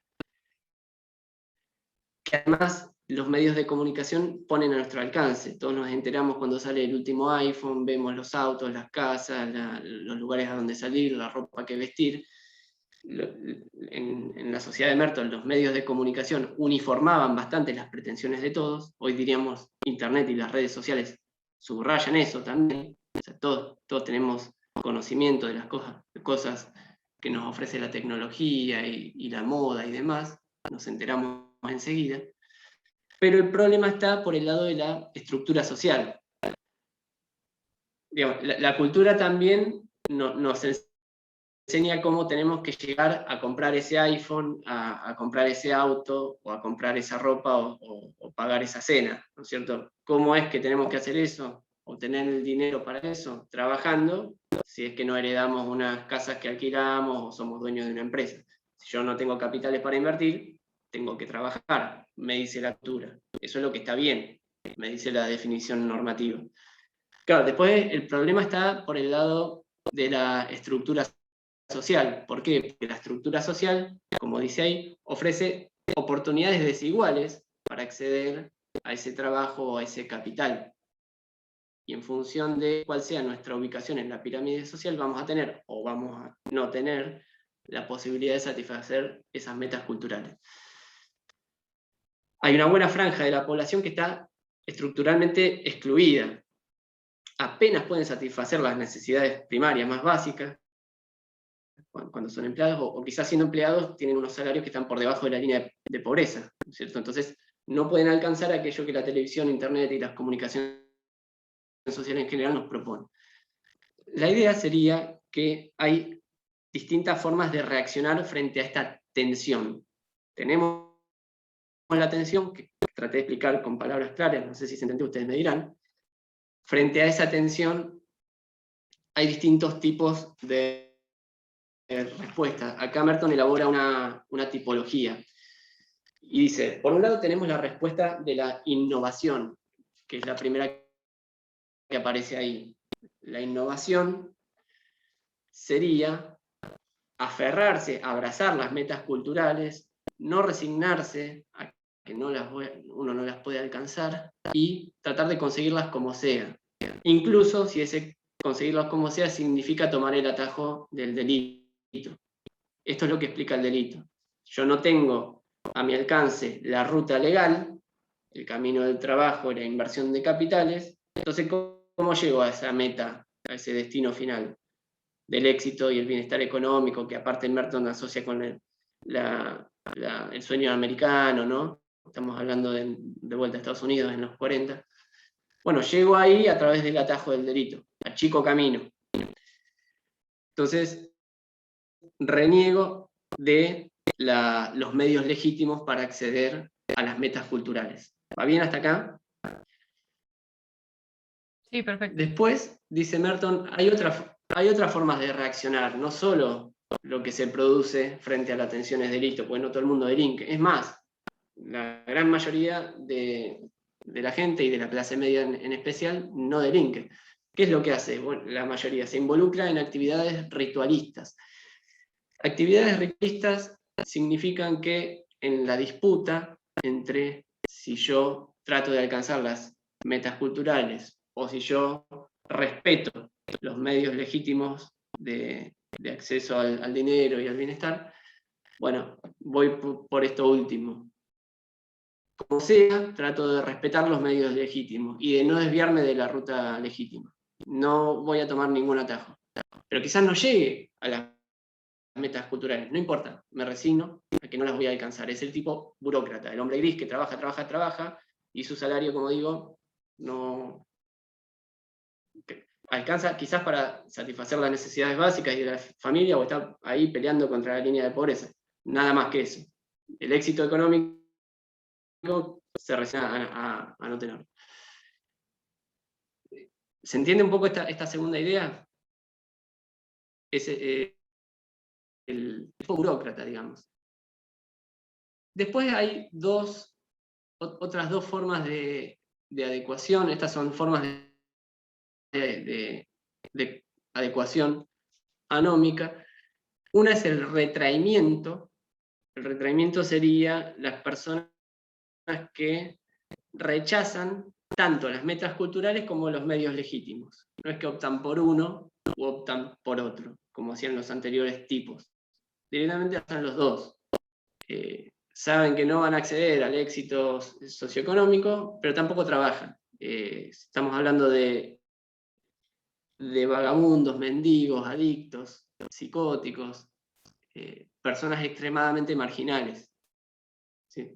que además los medios de comunicación ponen a nuestro alcance. Todos nos enteramos cuando sale el último iPhone, vemos los autos, las casas, los lugares a donde salir, la ropa que vestir. En la sociedad de Merton, los medios de comunicación uniformaban bastante las pretensiones de todos. Hoy diríamos Internet y las redes sociales subrayan eso también. O sea, todos tenemos conocimiento de las cosas que nos ofrece la tecnología y la moda y demás. Nos enteramos enseguida. Pero el problema está por el lado de la estructura social. Digamos, la cultura también nos enseña cómo tenemos que llegar a comprar ese iPhone, a comprar ese auto, o a comprar esa ropa, o pagar esa cena, ¿no es cierto? ¿Cómo es que tenemos que hacer eso? Obtener el dinero para eso, trabajando, si es que no heredamos unas casas que alquilamos o somos dueños de una empresa. Si yo no tengo capitales para invertir, tengo que trabajar, me dice la cultura. Eso es lo que está bien, me dice la definición normativa. Claro, después el problema está por el lado de la estructura social. ¿Por qué? Porque la estructura social, como dice ahí, ofrece oportunidades desiguales para acceder a ese trabajo o a ese capital. Y en función de cuál sea nuestra ubicación en la pirámide social, vamos a tener o vamos a no tener la posibilidad de satisfacer esas metas culturales. Hay una buena franja de la población que está estructuralmente excluida. Apenas pueden satisfacer las necesidades primarias más básicas cuando son empleados, o quizás siendo empleados tienen unos salarios que están por debajo de la línea de pobreza, ¿no es cierto? Entonces no pueden alcanzar aquello que la televisión, internet y las comunicaciones sociales en general nos proponen. La idea sería que hay distintas formas de reaccionar frente a esta tensión. Tenemos la tensión, que traté de explicar con palabras claras, no sé si se entendió, ustedes me dirán. Frente a esa tensión hay distintos tipos de respuestas. Acá Merton elabora una tipología y dice, por un lado tenemos la respuesta de la innovación, que es la primera que aparece ahí. La innovación sería aferrarse, abrazar las metas culturales, no resignarse a que uno no las puede alcanzar, y tratar de conseguirlas como sea. Incluso si ese conseguirlas como sea significa tomar el atajo del delito. Esto es lo que explica el delito. Yo no tengo a mi alcance la ruta legal, el camino del trabajo y la inversión de capitales, entonces ¿cómo llego a esa meta, a ese destino final del éxito y el bienestar económico, que aparte Merton asocia con el sueño americano, ¿no? Estamos hablando de vuelta a Estados Unidos en los 40. Bueno, llego ahí a través del atajo del delito, achico camino. Entonces, reniego de los medios legítimos para acceder a las metas culturales. ¿Va bien hasta acá? Sí, perfecto. Después, dice Merton, hay otras formas de reaccionar, no solo lo que se produce frente a las tensiones de delito, porque no todo el mundo delinque. Es más, la gran mayoría de la gente y de la clase media en especial no delinque. ¿Qué es lo que hace? Bueno, la mayoría se involucra en actividades ritualistas. Actividades ritualistas significan que en la disputa entre si yo trato de alcanzar las metas culturales o si yo respeto los medios legítimos de acceso al dinero y al bienestar, bueno, voy por esto último. Como sea, trato de respetar los medios legítimos y de no desviarme de la ruta legítima. No voy a tomar ningún atajo. Pero quizás no llegue a las metas culturales, no importa, me resigno a que no las voy a alcanzar. Es el tipo burócrata, el hombre gris que trabaja, y su salario, como digo, no alcanza quizás para satisfacer las necesidades básicas y de la familia, o está ahí peleando contra la línea de pobreza. Nada más que eso. El éxito económico se resigna a no tenerlo. ¿Se entiende un poco esta segunda idea? Es el tipo burócrata, digamos. Después hay otras dos formas de adecuación. Estas son formas de adecuación anómica. Una es el retraimiento. El retraimiento sería las personas que rechazan tanto las metas culturales como los medios legítimos. No es que optan por uno u optan por otro, como hacían los anteriores tipos. Directamente hacen los dos. Saben que no van a acceder al éxito socioeconómico, pero tampoco trabajan. Estamos hablando de vagabundos, mendigos, adictos, psicóticos, personas extremadamente marginales. ¿Sí?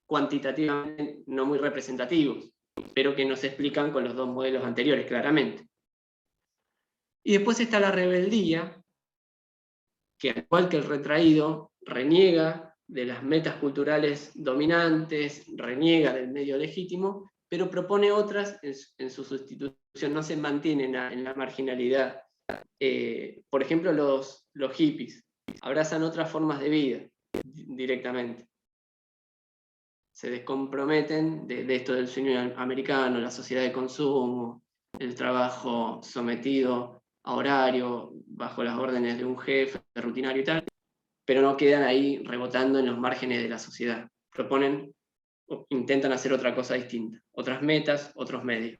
Cuantitativamente no muy representativos, pero que nos explican con los dos modelos anteriores, claramente. Y después está la rebeldía, que al igual que el retraído, reniega de las metas culturales dominantes, reniega del medio legítimo, pero propone otras en su sustitución, no se mantiene en la marginalidad. Por ejemplo, los hippies abrazan otras formas de vida directamente. Se descomprometen de esto del sueño americano, la sociedad de consumo, el trabajo sometido a horario, bajo las órdenes de un jefe, rutinario y tal, pero no quedan ahí rebotando en los márgenes de la sociedad. Proponen, intentan hacer otra cosa distinta, otras metas, otros medios.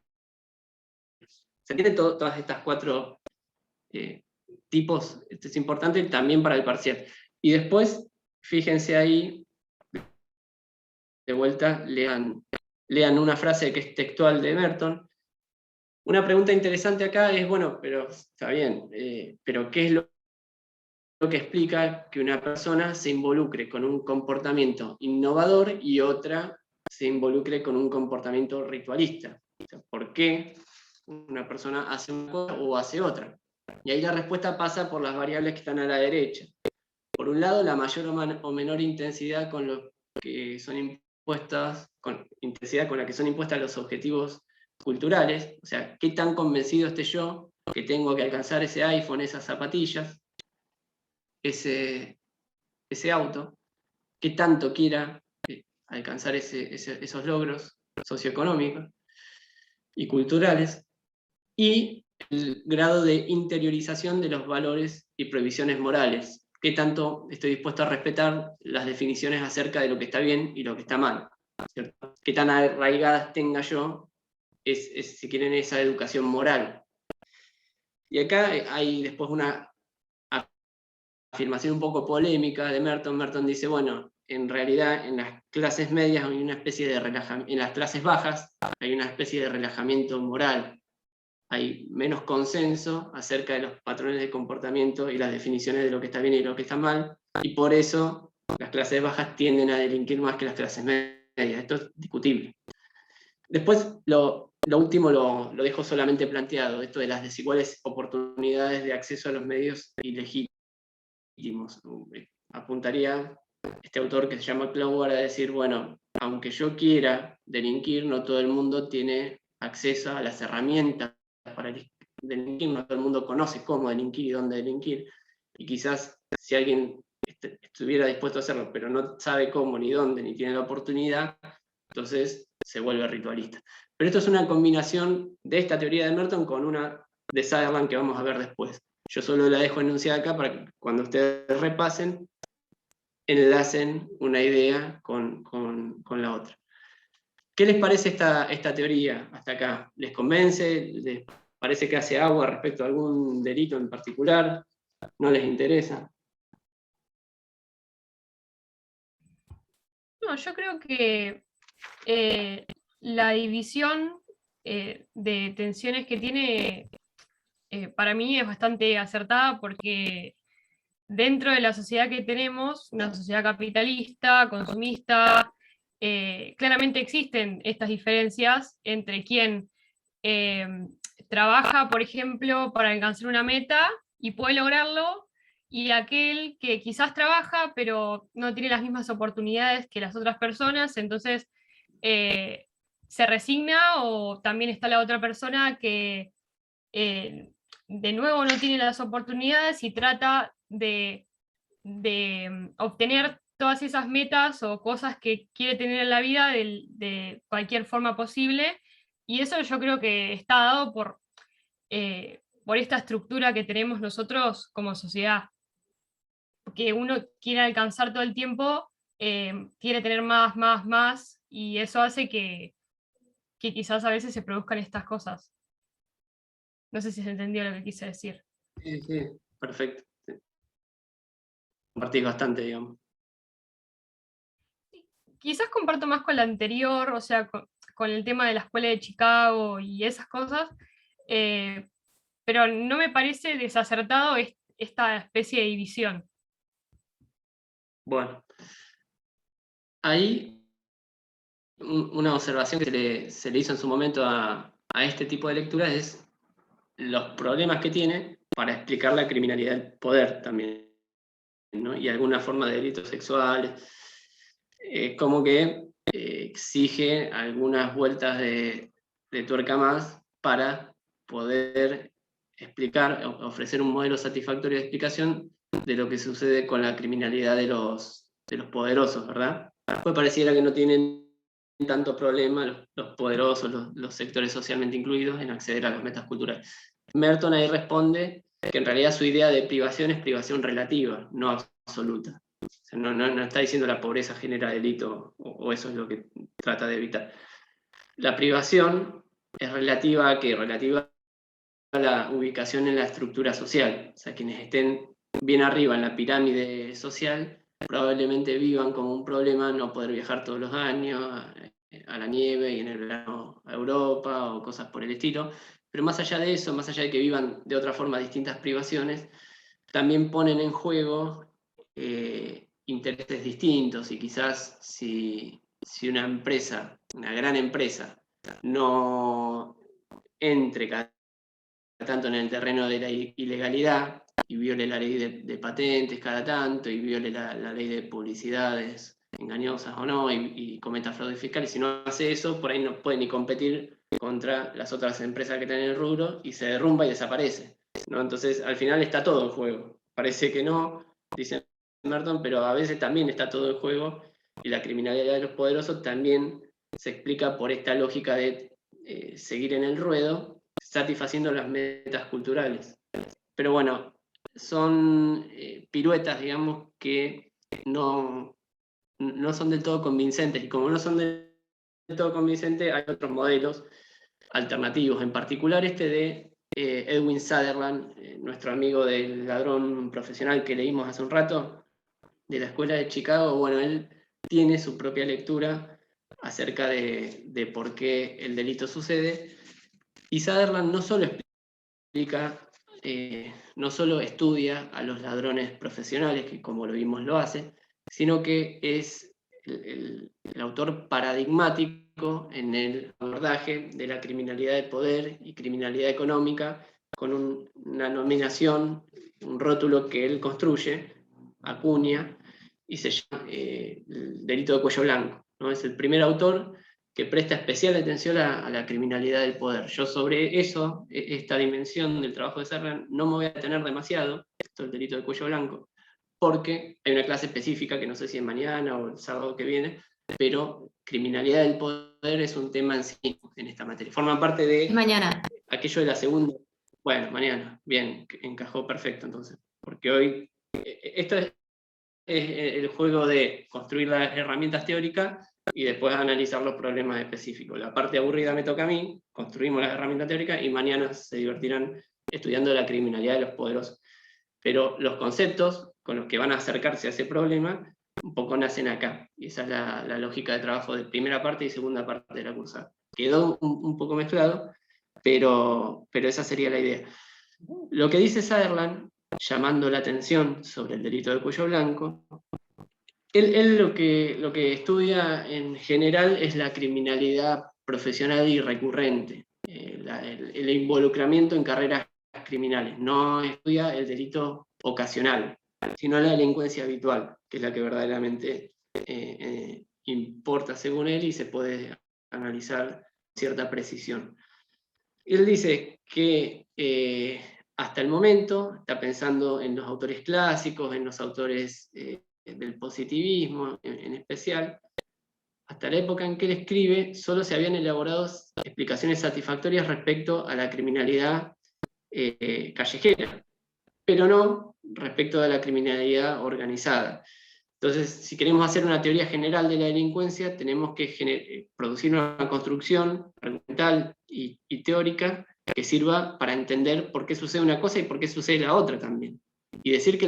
¿Se entienden todas estas cuatro tipos? Esto es importante también para el parcial. Y después, fíjense ahí, de vuelta, lean una frase que es textual de Merton. Una pregunta interesante acá es, bueno, pero está bien, pero ¿qué es lo que explica que una persona se involucre con un comportamiento innovador y otra se involucre con un comportamiento ritualista? O sea, ¿por qué una persona hace una cosa o hace otra? Y ahí la respuesta pasa por las variables que están a la derecha. Por un lado, la mayor o menor intensidad con lo que son impuestas, intensidad con la que son impuestas los objetivos culturales, o sea, qué tan convencido esté yo que tengo que alcanzar ese iPhone, esas zapatillas, ese auto, qué tanto quiera alcanzar esos logros socioeconómicos y culturales, y el grado de interiorización de los valores y prohibiciones morales, qué tanto estoy dispuesto a respetar las definiciones acerca de lo que está bien y lo que está mal, ¿cierto? Qué tan arraigadas tenga yo, si quieren, esa educación moral. Y acá hay después una afirmación un poco polémica de Merton. Merton dice, bueno, en realidad en las clases medias hay una especie de relajamiento, en las clases bajas hay una especie de relajamiento moral. Hay menos consenso acerca de los patrones de comportamiento y las definiciones de lo que está bien y lo que está mal, y por eso las clases bajas tienden a delinquir más que las clases medias. Esto es discutible. Después, lo último lo dejo solamente planteado, esto de las desiguales oportunidades de acceso a los medios ilegítimos. Apuntaría este autor que se llama Clower a decir, bueno, aunque yo quiera delinquir, no todo el mundo tiene acceso a las herramientas para delinquir, no todo el mundo conoce cómo delinquir y dónde delinquir, y quizás si alguien estuviera dispuesto a hacerlo, pero no sabe cómo, ni dónde, ni tiene la oportunidad, entonces se vuelve ritualista. Pero esto es una combinación de esta teoría de Merton con una de Sutherland que vamos a ver después. Yo solo la dejo enunciada acá para que cuando ustedes repasen, enlacen una idea con la otra. ¿Qué les parece esta teoría hasta acá? ¿Les convence? ¿Les parece que hace agua respecto a algún delito en particular? ¿No les interesa? No, yo creo que la división de tensiones que tiene para mí es bastante acertada porque dentro de la sociedad que tenemos, una sociedad capitalista, consumista, claramente existen estas diferencias entre quien trabaja, por ejemplo, para alcanzar una meta y puede lograrlo, y aquel que quizás trabaja, pero no tiene las mismas oportunidades que las otras personas, entonces se resigna, o también está la otra persona que de nuevo no tiene las oportunidades y trata de obtener todas esas metas o cosas que quiere tener en la vida de cualquier forma posible, y eso yo creo que está dado por esta estructura que tenemos nosotros como sociedad, que uno quiere alcanzar todo el tiempo, quiere tener más, y eso hace que quizás a veces se produzcan estas cosas. No sé si se entendió lo que quise decir. Sí, sí, perfecto. Sí. Compartís bastante, digamos. Quizás comparto más con la anterior, o sea, con el tema de la escuela de Chicago y esas cosas, pero no me parece desacertado esta especie de división. Bueno, ahí una observación que se le hizo en su momento a este tipo de lecturas es los problemas que tiene para explicar la criminalidad del poder también, ¿no? Y alguna forma de delitos sexuales, como que exige algunas vueltas de tuerca más para poder explicar, ofrecer un modelo satisfactorio de explicación de lo que sucede con la criminalidad de los poderosos, ¿verdad? Pues pareciera que no tienen tanto problema los poderosos, los sectores socialmente incluidos, en acceder a las metas culturales. Merton ahí responde que en realidad su idea de privación es privación relativa, no absoluta. O sea, no está diciendo la pobreza genera delito, o eso es lo que trata de evitar. La privación es relativa a qué? Relativa a la ubicación en la estructura social. O sea, quienes estén bien arriba en la pirámide social probablemente vivan como un problema no poder viajar todos los años a la nieve y en el verano a Europa o cosas por el estilo. Pero más allá de eso, más allá de que vivan de otra forma distintas privaciones, también ponen en juego intereses distintos, y quizás si una empresa, una gran empresa, no entre cada tanto en el terreno de la ilegalidad y viole la ley de patentes cada tanto y viole la ley de publicidades engañosas o no y cometa fraude fiscal, y si no hace eso, por ahí no puede ni competir contra las otras empresas que están en el rubro y se derrumba y desaparece, ¿no? Entonces al final está todo en juego. Parece que no, dice Merton, pero a veces también está todo en juego, y la criminalidad de los poderosos también se explica por esta lógica de seguir en el ruedo, satisfaciendo las metas culturales. Pero bueno, son piruetas, digamos, que no son del todo convincentes, y como no son del todo convincentes, hay otros modelos alternativos, en particular este de Edwin Sutherland, nuestro amigo del ladrón profesional que leímos hace un rato, de la escuela de Chicago. Bueno, él tiene su propia lectura acerca de por qué el delito sucede, y Sutherland no solo explica, no solo estudia a los ladrones profesionales, que como lo vimos lo hace, sino que es el autor paradigmático en el abordaje de la criminalidad de poder y criminalidad económica, con una nominación, un rótulo que él construye, acuña, y se llama el delito de cuello blanco, ¿no? Es el primer autor que presta especial atención a la criminalidad del poder. Yo sobre eso, esta dimensión del trabajo de Sutherland, no me voy a detener demasiado, esto es el delito del cuello blanco, porque hay una clase específica que no sé si es mañana o el sábado que viene, pero criminalidad del poder es un tema en sí en esta materia. Forma parte de Mañana. aquello de la segunda. Bueno, mañana, bien, encajó perfecto entonces, porque hoy, esto es el juego de construir las herramientas teóricas y después analizar los problemas específicos. La parte aburrida me toca a mí, construimos las herramientas teóricas y mañana se divertirán estudiando la criminalidad de los poderosos. Pero los conceptos con los que van a acercarse a ese problema un poco nacen acá, y esa es la lógica de trabajo de primera parte y segunda parte de la cursada. Quedó un poco mezclado, pero esa sería la idea. Lo que dice Sutherland, llamando la atención sobre el delito de cuello blanco, él lo que estudia en general es la criminalidad profesional y recurrente, el involucramiento en carreras criminales. No estudia el delito ocasional, sino la delincuencia habitual, que es la que verdaderamente importa según él y se puede analizar con cierta precisión. Él dice que hasta el momento está pensando en los autores clásicos, en los autores del positivismo en especial. Hasta la época en que él escribe, solo se habían elaborado explicaciones satisfactorias respecto a la criminalidad callejera, pero no respecto a la criminalidad organizada. Entonces, si queremos hacer una teoría general de la delincuencia, tenemos que producir una construcción argumental y teórica que sirva para entender por qué sucede una cosa y por qué sucede la otra también. Y decir que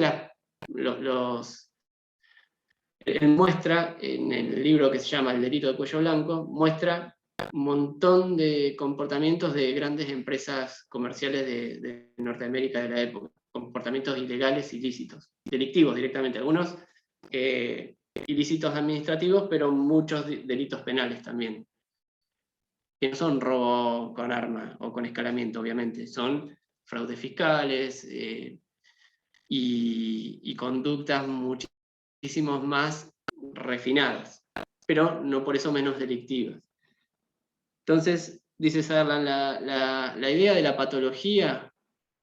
él muestra, en el libro que se llama El delito de cuello blanco, muestra un montón de comportamientos de grandes empresas comerciales de Norteamérica de la época, comportamientos ilegales, ilícitos, delictivos directamente, algunos ilícitos administrativos, pero muchos delitos penales también, que no son robo con arma o con escalamiento, obviamente, son fraudes fiscales y conductas muchísimo más refinadas, pero no por eso menos delictivas. Entonces, dice Sutherland, la idea de la patología,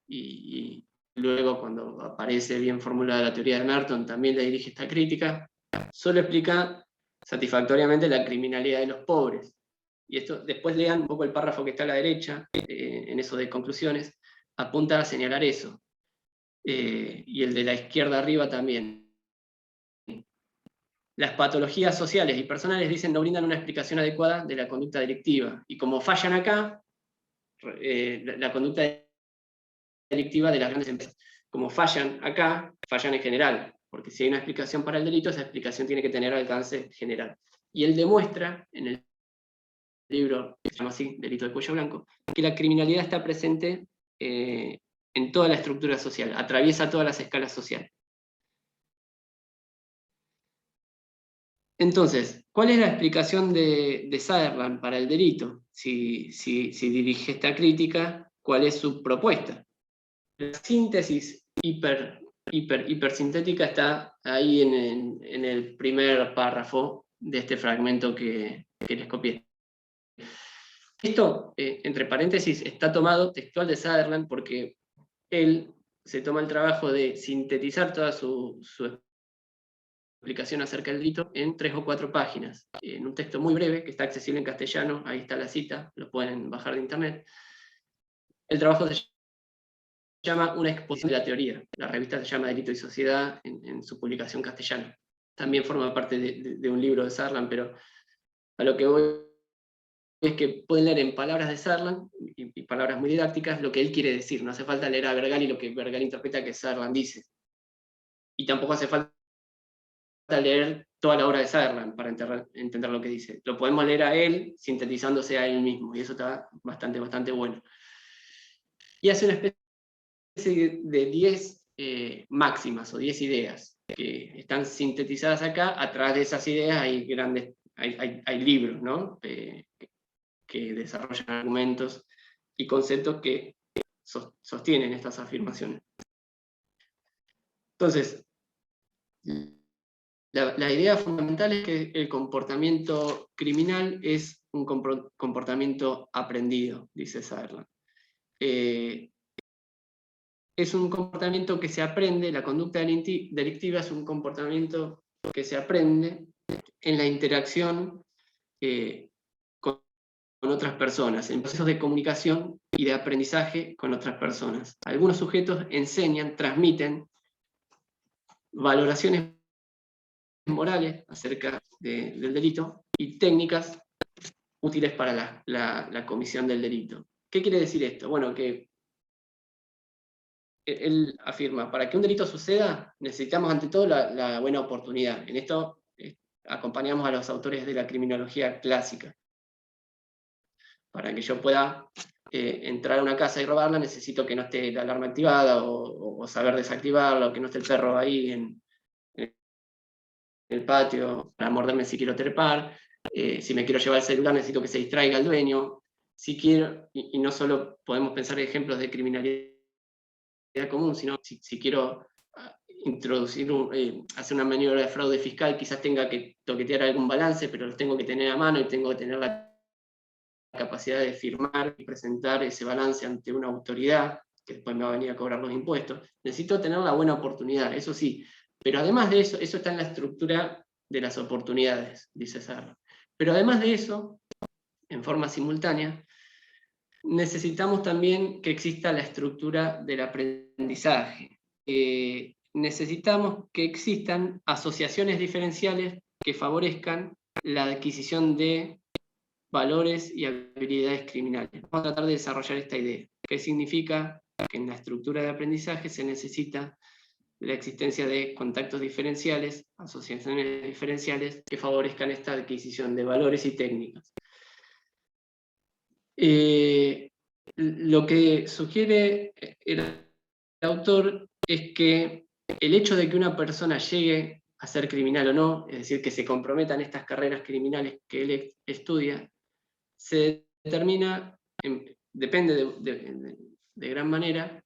y luego cuando aparece bien formulada la teoría de Merton, también le dirige esta crítica, solo explica satisfactoriamente la criminalidad de los pobres. Y esto, después lean un poco el párrafo que está a la derecha, en eso de conclusiones, apunta a señalar eso. Y el de la izquierda arriba también. Las patologías sociales y personales, dicen, no brindan una explicación adecuada de la conducta delictiva. Y como fallan acá, la conducta delictiva de las grandes empresas, como fallan acá, fallan en general, porque si hay una explicación para el delito, esa explicación tiene que tener alcance general. Y él demuestra, en el libro que se llama así, Delito de cuello blanco, que la criminalidad está presente en toda la estructura social, atraviesa todas las escalas sociales. Entonces, ¿cuál es la explicación de Sutherland para el delito? Si dirige esta crítica, ¿cuál es su propuesta? La síntesis hipersintética está ahí en el primer párrafo de este fragmento que les copié. Esto, entre paréntesis, está tomado textual de Sutherland porque él se toma el trabajo de sintetizar toda su explicación acerca del delito en 3 o 4 páginas, en un texto muy breve que está accesible en castellano, ahí está la cita, lo pueden bajar de internet. El trabajo se llama Una exposición de la teoría, la revista se llama Delito y Sociedad en su publicación castellana. También forma parte de un libro de Sutherland, pero a lo que voy es que pueden leer en palabras de Sutherland, y palabras muy didácticas, lo que él quiere decir. No hace falta leer a Bergali lo que Bergali interpreta que Sutherland dice. Y tampoco hace falta leer toda la obra de Sutherland para entender lo que dice. Lo podemos leer a él sintetizándose a él mismo, y eso está bastante bueno. Y hace una especie de 10 máximas o 10 ideas que están sintetizadas acá. Atrás de esas ideas hay libros, ¿no? Que desarrollan argumentos y conceptos que sostienen estas afirmaciones. Entonces, La idea fundamental es que el comportamiento criminal es un comportamiento aprendido, dice Sutherland. Es un comportamiento que se aprende, la conducta delictiva es un comportamiento que se aprende en la interacción con otras personas, en procesos de comunicación y de aprendizaje con otras personas. Algunos sujetos enseñan, transmiten valoraciones morales acerca del delito y técnicas útiles para la comisión del delito. ¿Qué quiere decir esto? Bueno, que él afirma, para que un delito suceda, necesitamos ante todo la buena oportunidad. En esto acompañamos a los autores de la criminología clásica. Para que yo pueda entrar a una casa y robarla, necesito que no esté la alarma activada, o saber desactivarla, o que no esté el perro ahí en el patio para morderme si quiero trepar. Si me quiero llevar el celular, necesito que se distraiga el dueño. Si quiero, y no solo podemos pensar en ejemplos de criminalidad común, sino si quiero introducir, hacer una maniobra de fraude fiscal, quizás tenga que toquetear algún balance, pero los tengo que tener a mano y tengo que tener la capacidad de firmar y presentar ese balance ante una autoridad que después me va a venir a cobrar los impuestos. Necesito tener la buena oportunidad, eso sí. Pero además de eso, eso está en la estructura de las oportunidades, dice Sartre. Pero además de eso, en forma simultánea, necesitamos también que exista la estructura del aprendizaje. Necesitamos que existan asociaciones diferenciales que favorezcan la adquisición de valores y habilidades criminales. Vamos a tratar de desarrollar esta idea. ¿Qué significa? Que en la estructura de aprendizaje se necesita la existencia de contactos diferenciales, asociaciones diferenciales que favorezcan esta adquisición de valores y técnicas. Lo que sugiere el autor es que el hecho de que una persona llegue a ser criminal o no, es decir, que se comprometa en estas carreras criminales que él estudia, se determina, depende de gran manera,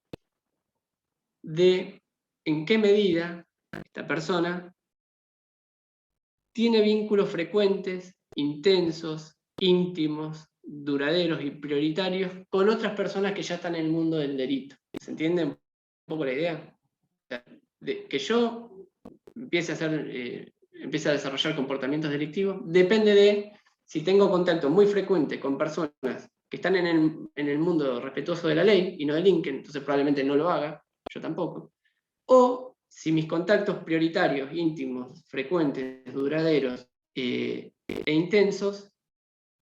de en qué medida esta persona tiene vínculos frecuentes, intensos, íntimos, duraderos y prioritarios con otras personas que ya están en el mundo del delito. ¿Se entiende un poco la idea? Que yo empiece a desarrollar comportamientos delictivos depende de si tengo contacto muy frecuente con personas que están en el mundo respetuoso de la ley y no delinquen, entonces probablemente no lo haga, yo tampoco. O si mis contactos prioritarios, íntimos, frecuentes, duraderos e intensos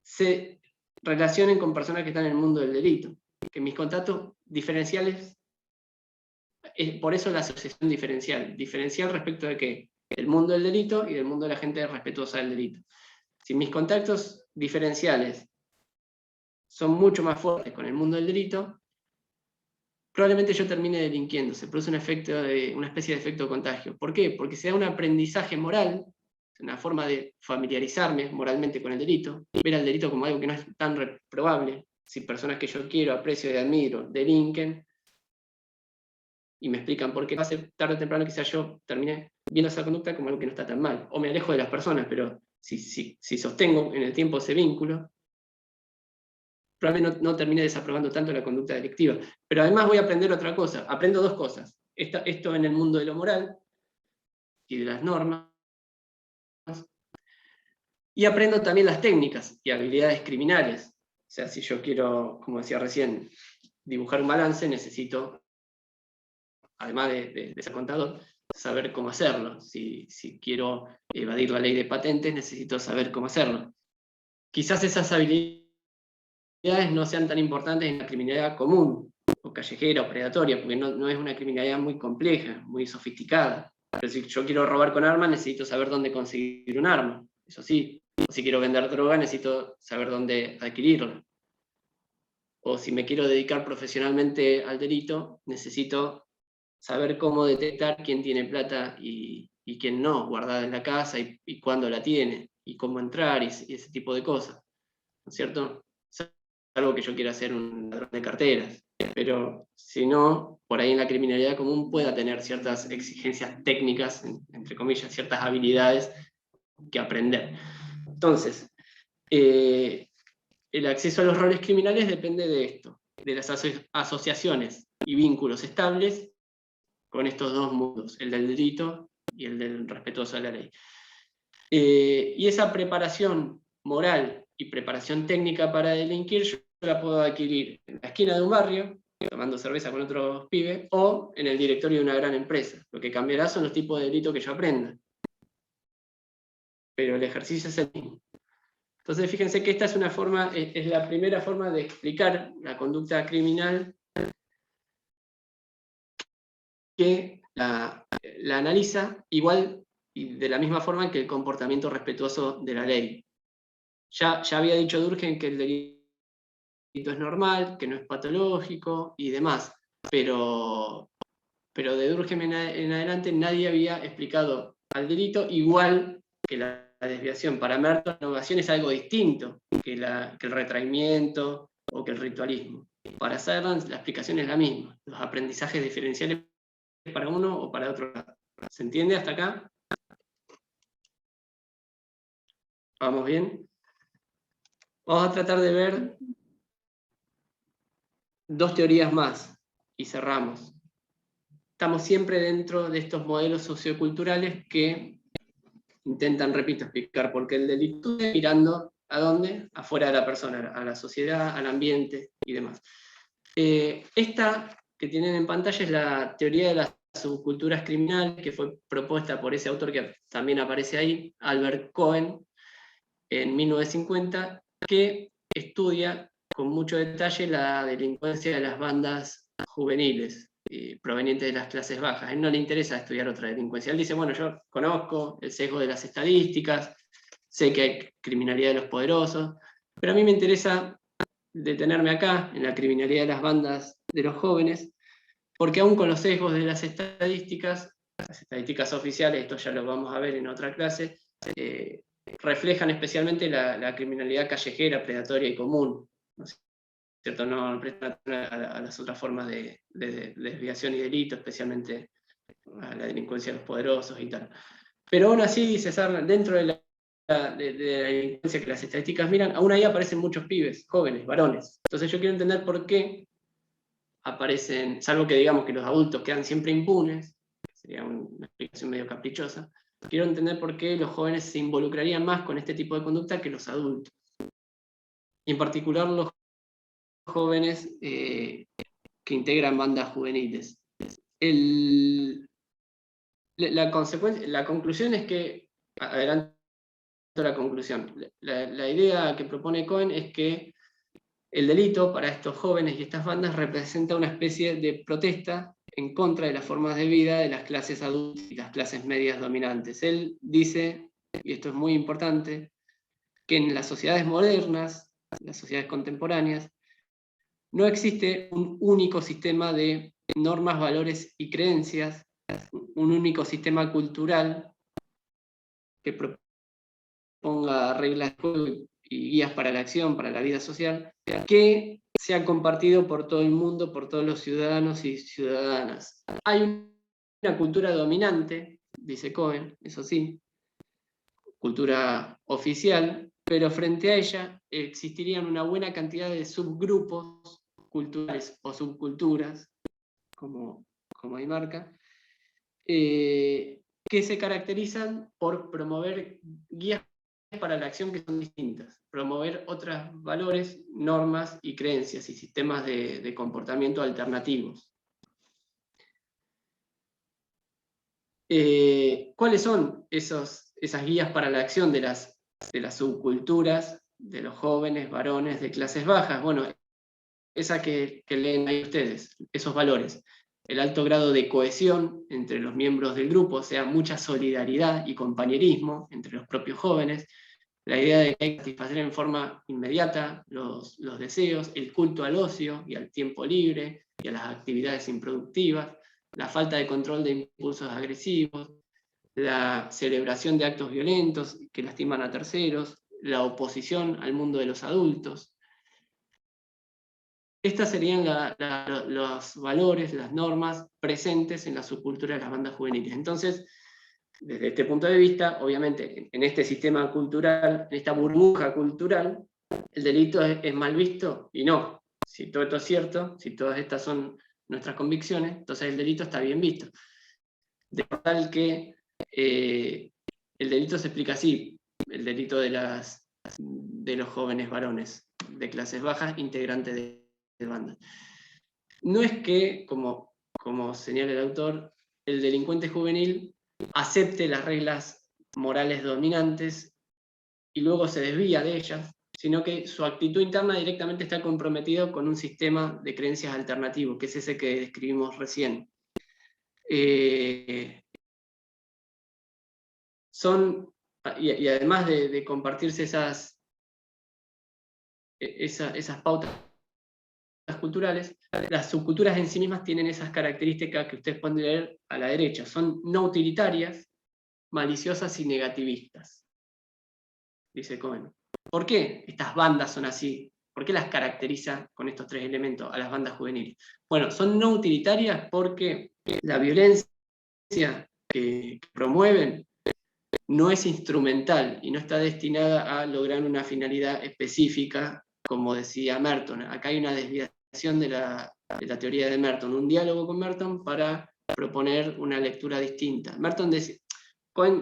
se relacionen con personas que están en el mundo del delito. Que mis contactos diferenciales, por eso la asociación diferencial. Diferencial respecto de qué? Del mundo del delito y del mundo de la gente respetuosa del delito. Si mis contactos diferenciales son mucho más fuertes con el mundo del delito, probablemente yo termine delinquiendo. Se produce una especie de efecto contagio. ¿Por qué? Porque se da un aprendizaje moral, una forma de familiarizarme moralmente con el delito, ver al delito como algo que no es tan reprobable. Si personas que yo quiero, aprecio y admiro delinquen, y me explican por qué, va a ser tarde o temprano quizás yo termine viendo esa conducta como algo que no está tan mal. O me alejo de las personas, pero si sostengo en el tiempo ese vínculo, probablemente no termine desaprobando tanto la conducta delictiva. Pero además voy a aprender otra cosa. Aprendo dos cosas. Esto en el mundo de lo moral y de las normas. Y aprendo también las técnicas y habilidades criminales. O sea, si yo quiero, como decía recién, dibujar un balance, necesito, además de ser contador, saber cómo hacerlo. Si quiero evadir la ley de patentes, necesito saber cómo hacerlo. Quizás esas habilidades no sean tan importantes en la criminalidad común, o callejera, o predatoria, porque no es una criminalidad muy compleja, muy sofisticada. Pero si yo quiero robar con armas, necesito saber dónde conseguir un arma, eso sí. O si quiero vender droga, necesito saber dónde adquirirla. O si me quiero dedicar profesionalmente al delito, necesito saber cómo detectar quién tiene plata y quién no, guardada en la casa, y cuándo la tiene, y cómo entrar, y ese tipo de cosas. ¿No es cierto? Es algo que yo quiero hacer un ladrón de carteras. pero si no, por ahí en la criminalidad común pueda tener ciertas exigencias técnicas, entre comillas, ciertas habilidades que aprender. Entonces, el acceso a los roles criminales depende de esto, de las asociaciones y vínculos estables con estos dos mundos, el del delito y el del respetuoso de la ley. Y esa preparación moral y preparación técnica para delinquir, yo la puedo adquirir en la esquina de un barrio, tomando cerveza con otros pibes, o en el directorio de una gran empresa. Lo que cambiará son los tipos de delito que yo aprenda. Pero el ejercicio es el mismo. Entonces fíjense que esta es una forma, es la primera forma de explicar la conducta criminal que la analiza igual y de la misma forma que el comportamiento respetuoso de la ley. Ya había dicho Durkheim que el delito es normal, que no es patológico y demás, pero de Durkheim en adelante nadie había explicado al delito igual que la desviación. Para Merton, la innovación es algo distinto que el retraimiento o que el ritualismo. Para Sutherland la explicación es la misma, los aprendizajes diferenciales para uno o para otro lado. ¿Se entiende hasta acá? ¿Vamos bien? Vamos a tratar de ver dos teorías más y cerramos. Estamos siempre dentro de estos modelos socioculturales que intentan, repito, explicar por qué el delito, mirando ¿a dónde? Afuera de la persona, a la sociedad, al ambiente y demás. Esta que tienen en pantalla es la teoría de las subculturas criminales, que fue propuesta por ese autor que también aparece ahí, Albert Cohen, en 1950, que estudia con mucho detalle la delincuencia de las bandas juveniles provenientes de las clases bajas. A él no le interesa estudiar otra delincuencia. Él dice, bueno, yo conozco el sesgo de las estadísticas, sé que hay criminalidad de los poderosos, pero a mí me interesa detenerme acá, en la criminalidad de las bandas de los jóvenes, porque aún con los sesgos de las estadísticas oficiales, esto ya lo vamos a ver en otra clase, reflejan especialmente la criminalidad callejera, predatoria y común, ¿no es cierto? No prestan atención a las otras formas de desviación y delito, especialmente a la delincuencia de los poderosos y tal. Pero aún así, dice Sarna, dentro de la delincuencia que las estadísticas miran, aún ahí aparecen muchos pibes, jóvenes, varones. Entonces yo quiero entender por qué aparecen, salvo que digamos que los adultos quedan siempre impunes, sería una explicación medio caprichosa, quiero entender por qué los jóvenes se involucrarían más con este tipo de conducta que los adultos. Y en particular los jóvenes que integran bandas juveniles. La conclusión es que, adelanto la conclusión, la idea que propone Cohen es que el delito para estos jóvenes y estas bandas representa una especie de protesta en contra de las formas de vida de las clases adultas y las clases medias dominantes. Él dice, y esto es muy importante, que en las sociedades modernas, en las sociedades contemporáneas, no existe un único sistema de normas, valores y creencias, un único sistema cultural que proponga reglas de juego y guías para la acción, para la vida social, que sea compartido por todo el mundo, por todos los ciudadanos y ciudadanas. Hay una cultura dominante, dice Cohen, eso sí, cultura oficial, pero frente a ella existirían una buena cantidad de subgrupos culturales o subculturas, como ahí marca, que se caracterizan por promover guías para la acción que son distintas, promover otros valores, normas y creencias y sistemas de comportamiento alternativos. ¿Cuáles son esas guías para la acción de las subculturas, de los jóvenes, varones, de clases bajas? Bueno, esa que leen ahí ustedes, esos valores. El alto grado de cohesión entre los miembros del grupo, o sea, mucha solidaridad y compañerismo entre los propios jóvenes, la idea de que hay que satisfacer en forma inmediata los deseos, el culto al ocio y al tiempo libre y a las actividades improductivas, la falta de control de impulsos agresivos, la celebración de actos violentos que lastiman a terceros, la oposición al mundo de los adultos. Estas serían los valores, las normas presentes en la subcultura de las bandas juveniles. Entonces, desde este punto de vista, obviamente, en este sistema cultural, en esta burbuja cultural, el delito es mal visto, y no. Si todo esto es cierto, si todas estas son nuestras convicciones, entonces el delito está bien visto. De tal que el delito se explica así, el delito de los jóvenes varones de clases bajas, integrantes de bandas. No es que, como señala el autor, el delincuente juvenil acepte las reglas morales dominantes y luego se desvía de ellas, sino que su actitud interna directamente está comprometido con un sistema de creencias alternativo, que es ese que describimos recién. Y además de compartirse esas pautas culturales, las subculturas en sí mismas tienen esas características que ustedes pueden leer a la derecha. Son no utilitarias, maliciosas y negativistas, dice Cohen. ¿Por qué estas bandas son así? ¿Por qué las caracteriza con estos tres elementos a las bandas juveniles? Bueno, son no utilitarias porque la violencia que promueven no es instrumental y no está destinada a lograr una finalidad específica, como decía Merton. Acá hay una desviación de la teoría de Merton, un diálogo con Merton para proponer una lectura distinta. Merton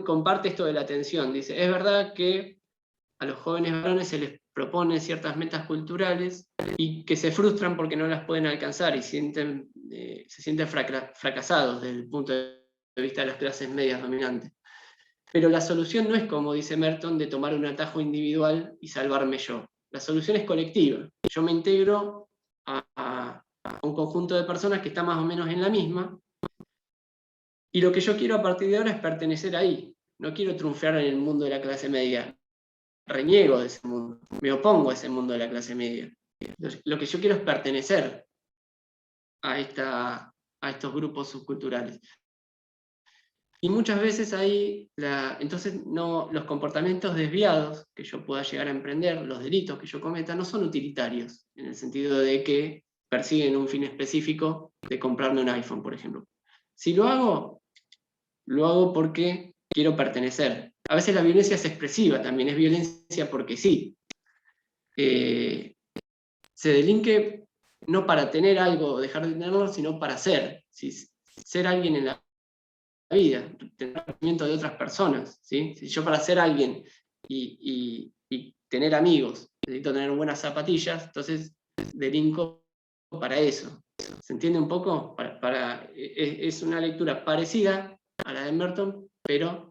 comparte esto de la atención, dice, es verdad que a los jóvenes varones se les propone ciertas metas culturales y que se frustran porque no las pueden alcanzar y se sienten fracasados desde el punto de vista de las clases medias dominantes. Pero la solución no es, como dice Merton, de tomar un atajo individual y salvarme yo. La solución es colectiva. Yo me integro a un conjunto de personas que está más o menos en la misma, y lo que yo quiero a partir de ahora es pertenecer ahí. No quiero triunfar en el mundo de la clase media. Reniego de ese mundo, me opongo a ese mundo de la clase media. Lo que yo quiero es pertenecer a estos grupos subculturales. Y muchas veces ahí, entonces los comportamientos desviados que yo pueda llegar a emprender, los delitos que yo cometa, no son utilitarios, en el sentido de que persiguen un fin específico de comprarme un iPhone, por ejemplo. Si lo hago porque quiero pertenecer. A veces la violencia es expresiva, también es violencia porque sí. Se delinque no para tener algo o dejar de tenerlo, sino para ser. ¿Sí? Ser alguien en la vida, tener conocimiento de otras personas. ¿Sí? Si yo para ser alguien y tener amigos necesito tener buenas zapatillas, entonces delinco para eso. ¿Se entiende un poco? Es una lectura parecida a la de Merton, pero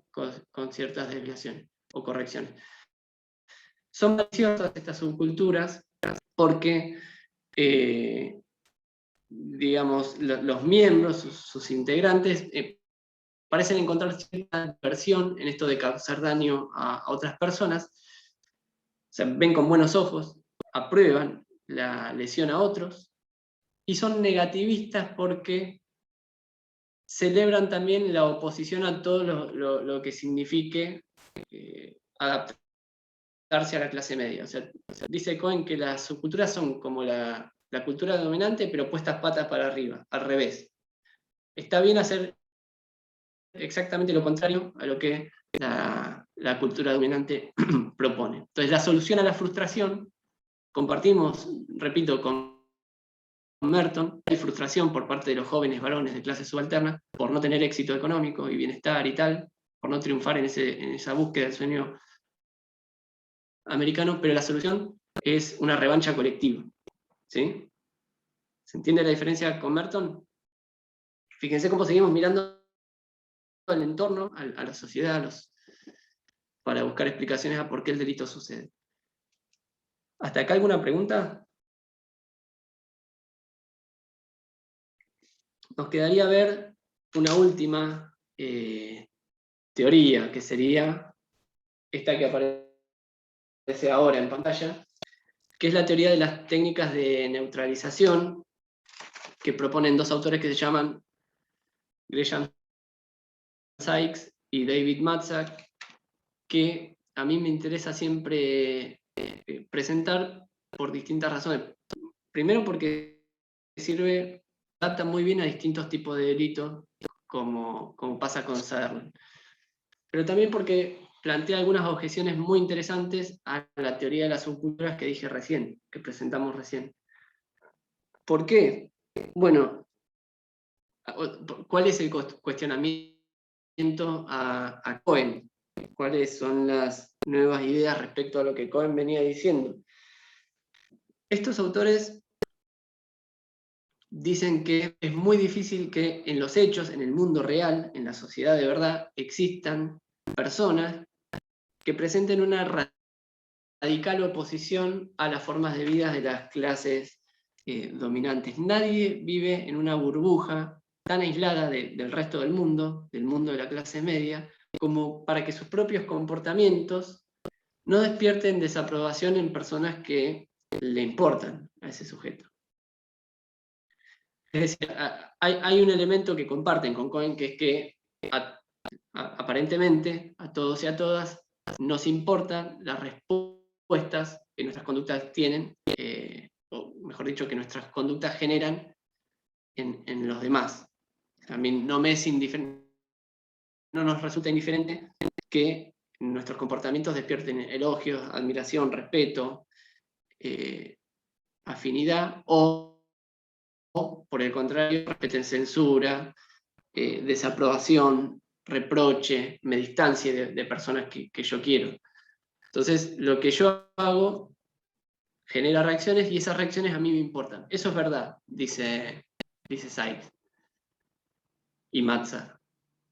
con ciertas desviaciones o correcciones. Son maliciosas estas subculturas porque, digamos, los miembros, sus integrantes, parecen encontrar cierta diversión en esto de causar daño a otras personas. O sea, ven con buenos ojos, aprueban la lesión a otros, y son negativistas porque celebran también la oposición a todo lo que signifique adaptarse a la clase media. O sea, dice Cohen que las subculturas son como la cultura dominante, pero puestas patas para arriba, al revés. Está bien hacer exactamente lo contrario a lo que la cultura dominante propone. Entonces, la solución a la frustración, compartimos, repito, con Merton, hay frustración por parte de los jóvenes varones de clase subalterna por no tener éxito económico y bienestar y tal, por no triunfar en esa búsqueda del sueño americano, pero la solución es una revancha colectiva. ¿Sí? ¿Se entiende la diferencia con Merton? Fíjense cómo seguimos mirando al entorno, a la sociedad, para buscar explicaciones a por qué el delito sucede. ¿Hasta acá alguna pregunta? Nos quedaría ver una última teoría, que sería esta que aparece ahora en pantalla, que es la teoría de las técnicas de neutralización, que proponen dos autores que se llaman Gresham Sykes y David Matzak, que a mí me interesa siempre presentar por distintas razones. Primero porque adapta muy bien a distintos tipos de delitos, como pasa con Sutherland. Pero también porque plantea algunas objeciones muy interesantes a la teoría de las subculturas que dije recién, que presentamos recién. ¿Por qué? Bueno, ¿cuál es el cuestionamiento a Cohen? ¿Cuáles son las nuevas ideas respecto a lo que Cohen venía diciendo? Estos autores dicen que es muy difícil que en los hechos, en el mundo real, en la sociedad de verdad, existan personas que presenten una radical oposición a las formas de vida de las clases dominantes. Nadie vive en una burbuja tan aislada del resto del mundo de la clase media, como para que sus propios comportamientos no despierten desaprobación en personas que le importan a ese sujeto. Es decir, hay un elemento que comparten con Cohen, que es que aparentemente a todos y a todas nos importan las respuestas que nuestras conductas tienen, o mejor dicho, que nuestras conductas generan en los demás. A mí no nos resulta indiferente que nuestros comportamientos despierten elogios, admiración, respeto, afinidad, o por el contrario, respeten censura, desaprobación, reproche, me distancie de personas que yo quiero. Entonces, lo que yo hago genera reacciones y esas reacciones a mí me importan. Eso es verdad, dice Sykes y Matza.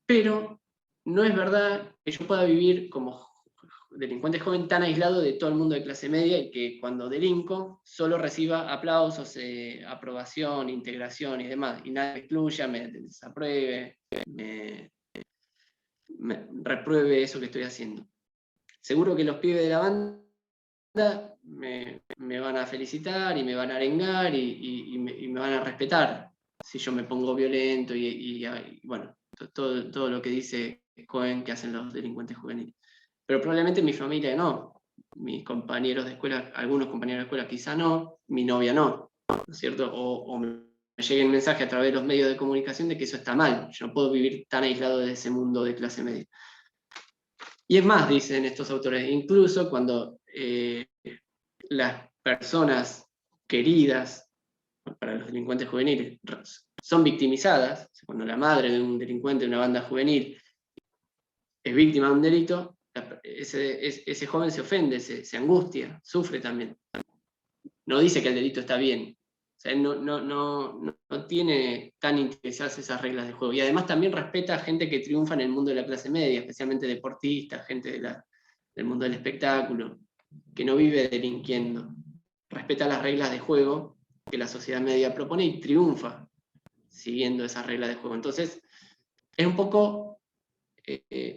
Pero no es verdad que yo pueda vivir como delincuente joven tan aislado de todo el mundo de clase media y que cuando delinco solo reciba aplausos, aprobación, integración y demás, y nadie me excluya, me desapruebe, me repruebe eso que estoy haciendo. Seguro que los pibes de la banda me van a felicitar y me van a arengar y me van a respetar si yo me pongo violento y bueno, todo lo que dice Cohen que hacen los delincuentes juveniles. Pero probablemente mi familia no, mis compañeros de escuela, algunos compañeros de escuela quizá no, mi novia no, ¿no es cierto? O me llegue el mensaje a través de los medios de comunicación de que eso está mal, yo no puedo vivir tan aislado de ese mundo de clase media. Y es más, dicen estos autores, incluso cuando las personas queridas para los delincuentes juveniles son victimizadas, cuando la madre de un delincuente de una banda juvenil es víctima de un delito, ese joven se ofende, se angustia, sufre también. No dice que el delito está bien. O sea, no tiene tan interesadas esas reglas de juego. Y además también respeta a gente que triunfa en el mundo de la clase media, especialmente deportistas, gente del mundo del espectáculo, que no vive delinquiendo. Respeta las reglas de juego que la sociedad media propone y triunfa siguiendo esas reglas de juego. Entonces, es un poco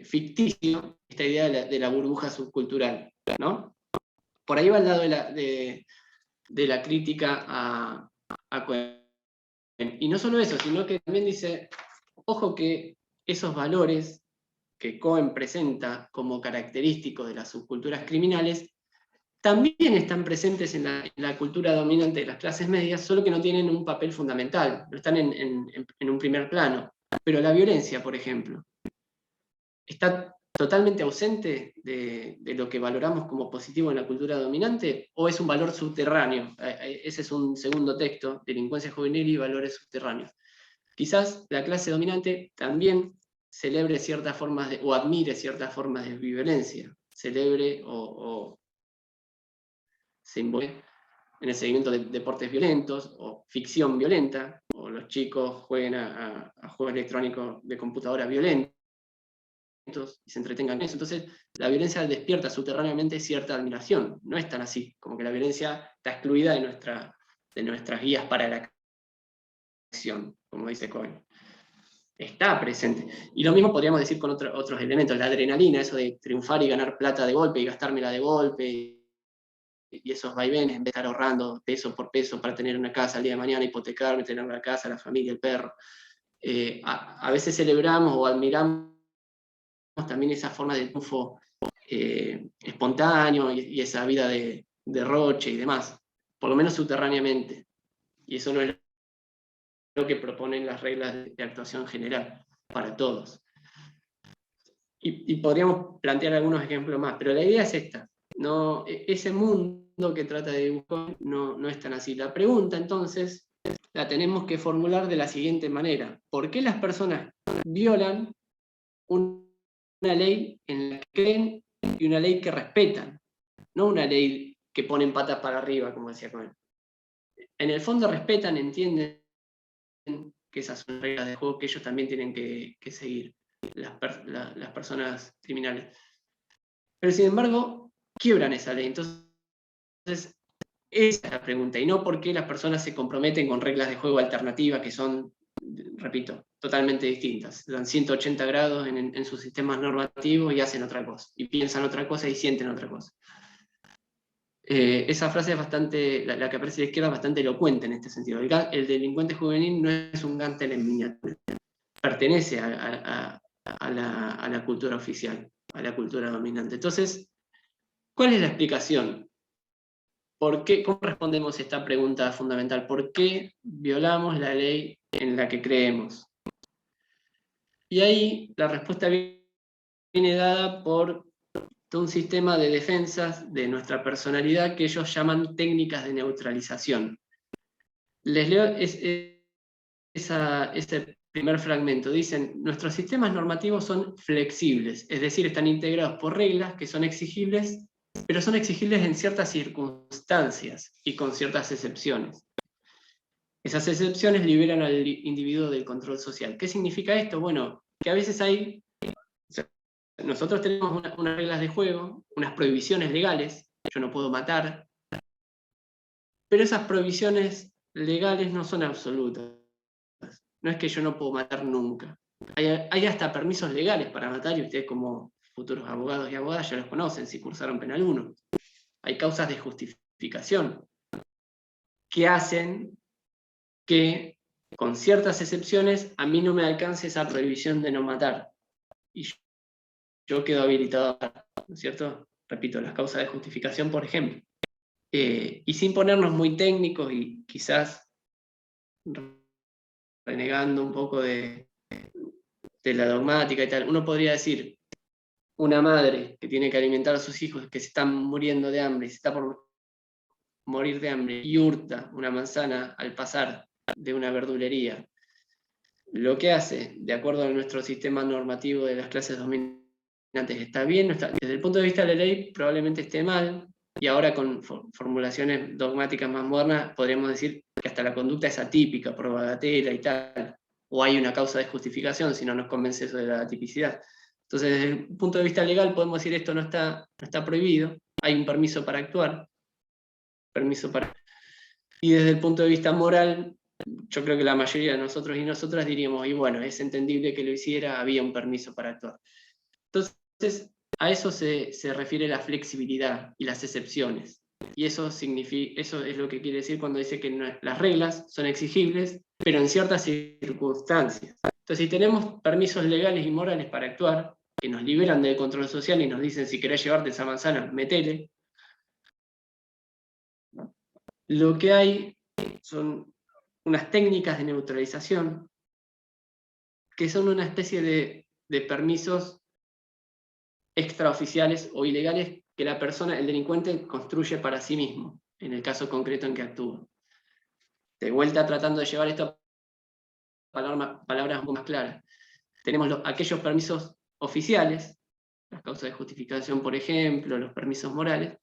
ficticio esta idea de la burbuja subcultural, ¿no? Por ahí va el lado de la crítica a Cohen. Y no solo eso, sino que también dice, ojo que esos valores que Cohen presenta como característicos de las subculturas criminales también están presentes en la cultura dominante de las clases medias, solo que no tienen un papel fundamental, no están en un primer plano. Pero la violencia, por ejemplo, está totalmente ausente de lo que valoramos como positivo en la cultura dominante, o es un valor subterráneo. Ese es un segundo texto, Delincuencia Juvenil y Valores Subterráneos. Quizás la clase dominante también celebre ciertas formas o admire ciertas formas de violencia, celebre o se involucre en el seguimiento de deportes violentos o ficción violenta, o los chicos jueguen a juegos electrónicos de computadora violentos y se entretengan en eso. Entonces, la violencia despierta subterráneamente cierta admiración. No es tan así, como que la violencia está excluida de nuestras guías para la acción, como dice Cohen. Está presente. Y lo mismo podríamos decir con otros elementos, la adrenalina, eso de triunfar y ganar plata de golpe y gastármela de golpe, y esos vaivenes, en vez de estar ahorrando peso por peso para tener una casa al día de mañana, hipotecarme, tener una casa, la familia, el perro. A veces celebramos o admiramos también esa forma de triunfo espontáneo y esa vida de derroche y demás, por lo menos subterráneamente. Y eso no es lo que proponen las reglas de actuación general para todos. Y podríamos plantear algunos ejemplos más, pero la idea es esta. No, ese mundo que trata de dibujar no es tan así. La pregunta, entonces, la tenemos que formular de la siguiente manera. ¿Por qué las personas violan una ley en la que creen y una ley que respetan? No una ley que ponen patas para arriba, como decía Cohen. En el fondo respetan, entienden que esas son reglas de juego que ellos también tienen que seguir, las personas criminales. Pero sin embargo, quiebran esa ley. Entonces, esa es la pregunta, y no por qué las personas se comprometen con reglas de juego alternativas que son, repito, totalmente distintas. Dan 180 grados en sus sistemas normativos y hacen otra cosa, y piensan otra cosa y sienten otra cosa. Esa frase es bastante, la que aparece a la izquierda, es bastante elocuente en este sentido. El delincuente juvenil no es un Gántel en miniatura, pertenece a la cultura oficial, a la cultura dominante. Entonces, ¿cuál es la explicación? ¿Por qué? ¿Cómo respondemos a esta pregunta fundamental? ¿Por qué violamos la ley en la que creemos? Y ahí la respuesta viene dada por un sistema de defensas de nuestra personalidad que ellos llaman técnicas de neutralización. Les leo ese primer fragmento. Dicen, nuestros sistemas normativos son flexibles, es decir, están integrados por reglas que son exigibles, pero son exigibles en ciertas circunstancias y con ciertas excepciones. Esas excepciones liberan al individuo del control social. ¿Qué significa esto? Bueno, que a veces nosotros tenemos unas reglas de juego, unas prohibiciones legales, yo no puedo matar, pero esas prohibiciones legales no son absolutas. No es que yo no puedo matar nunca. Hay hasta permisos legales para matar, y ustedes como futuros abogados y abogadas ya los conocen si cursaron penal 1. Hay causas de justificación que hacen que, con ciertas excepciones, a mí no me alcance esa prohibición de no matar. Y yo quedo habilitado a matar, ¿no es cierto? Repito, las causas de justificación, por ejemplo. Y sin ponernos muy técnicos y quizás renegando un poco de la dogmática y tal, uno podría decir, una madre que tiene que alimentar a sus hijos que se están muriendo de hambre, y se está por morir de hambre, y hurta una manzana al pasar de una verdulería, lo que hace, de acuerdo a nuestro sistema normativo de las clases dominantes, está bien, no está, desde el punto de vista de la ley probablemente esté mal, y ahora con formulaciones dogmáticas más modernas podríamos decir que hasta la conducta es atípica por bagatela y tal, o hay una causa de justificación si no nos convence eso de la tipicidad. Entonces, desde el punto de vista legal podemos decir esto no está prohibido, hay un permiso para actuar, y desde el punto de vista moral, yo creo que la mayoría de nosotros y nosotras diríamos, y bueno, es entendible que lo hiciera, había un permiso para actuar. Entonces, a eso se refiere la flexibilidad y las excepciones. Y eso es lo que quiere decir cuando dice que las reglas son exigibles, pero en ciertas circunstancias. Entonces, si tenemos permisos legales y morales para actuar, que nos liberan del control social y nos dicen, si querés llevarte esa manzana, metele. Lo que hay son unas técnicas de neutralización que son una especie de permisos extraoficiales o ilegales que la persona, el delincuente, construye para sí mismo, en el caso concreto en que actúa. De vuelta tratando de llevar esto a palabras un poco más claras. Tenemos aquellos permisos oficiales, las causas de justificación, por ejemplo, los permisos morales,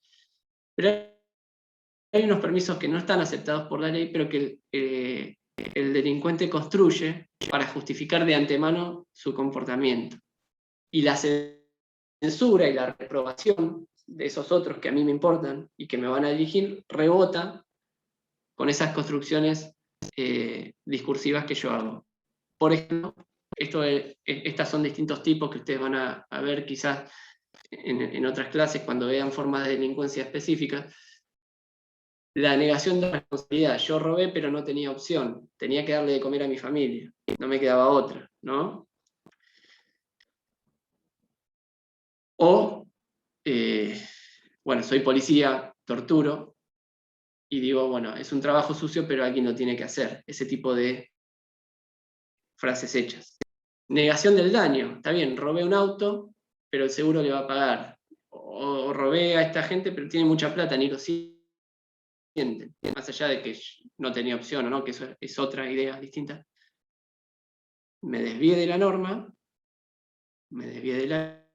pero hay unos permisos que no están aceptados por la ley, pero que el delincuente construye para justificar de antemano su comportamiento. Y la censura y la reprobación de esos otros que a mí me importan y que me van a dirigir, rebota con esas construcciones discursivas que yo hago. Por ejemplo, estas son distintos tipos que ustedes van a ver quizás en otras clases cuando vean formas de delincuencia específicas. La negación de responsabilidad. Yo robé, pero no tenía opción. Tenía que darle de comer a mi familia. No me quedaba otra, ¿no? O, bueno, soy policía, torturo, y digo, bueno, es un trabajo sucio, pero alguien lo tiene que hacer. Ese tipo de frases hechas. Negación del daño. Está bien, robé un auto, pero el seguro le va a pagar. O robé a esta gente, pero tiene mucha plata, ni lo sienten. Más allá de que no tenía opción o no, que eso es otra idea distinta. Me desvié de la norma, me desvié de la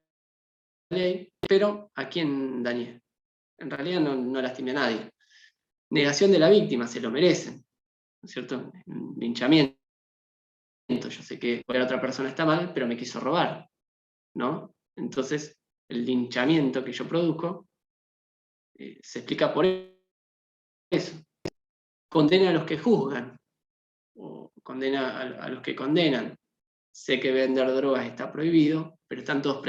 ley, pero ¿a quién dañé? En realidad no lastimé a nadie. Negación de la víctima, se lo merecen, ¿no es cierto? Un linchamiento. Yo sé que la otra persona está mal, pero me quiso robar, ¿no? Entonces, el linchamiento que yo produzco se explica por eso. Condena a los que juzgan, o condena a los que condenan. Sé que vender drogas está prohibido, pero están todos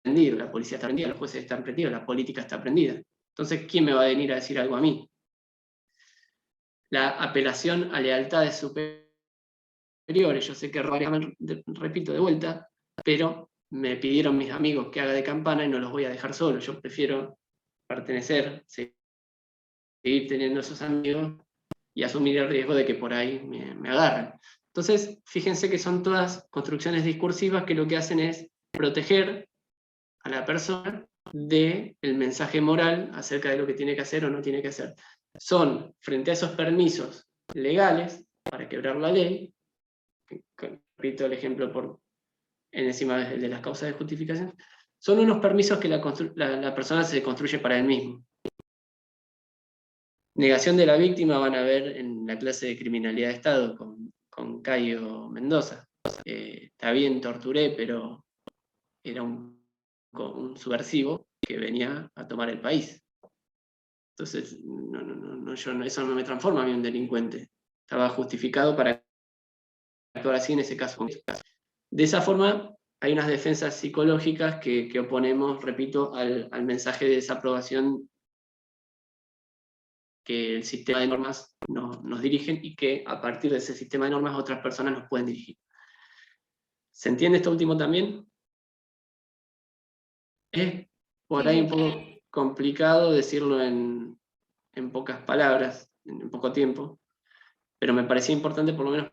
prendidos. La policía está prendida, los jueces están prendidos, la política está prendida. Entonces, ¿quién me va a venir a decir algo a mí? La apelación a lealtades superiores. Yo sé que repito de vuelta, pero me pidieron mis amigos que haga de campana y no los voy a dejar solos. Yo prefiero pertenecer, seguir teniendo esos amigos y asumir el riesgo de que por ahí me agarren. Entonces, fíjense que son todas construcciones discursivas que lo que hacen es proteger a la persona del mensaje moral acerca de lo que tiene que hacer o no tiene que hacer. Son, frente a esos permisos legales para quebrar la ley, repito el ejemplo por encima de las causas de justificación, son unos permisos que la persona se construye para él mismo. Negación de la víctima van a ver en la clase de criminalidad de Estado con Cayo Mendoza. Está bien, torturé, pero era un subversivo que venía a tomar el país. Entonces, eso no me transforma a mí en un delincuente. Estaba justificado para actuar así en ese caso. De esa forma, hay unas defensas psicológicas que oponemos, repito, al mensaje de desaprobación que el sistema de normas nos dirigen y que a partir de ese sistema de normas otras personas nos pueden dirigir. ¿Se entiende esto último también? Es por ahí un poco complicado decirlo en pocas palabras, en poco tiempo, pero me parecía importante por lo menos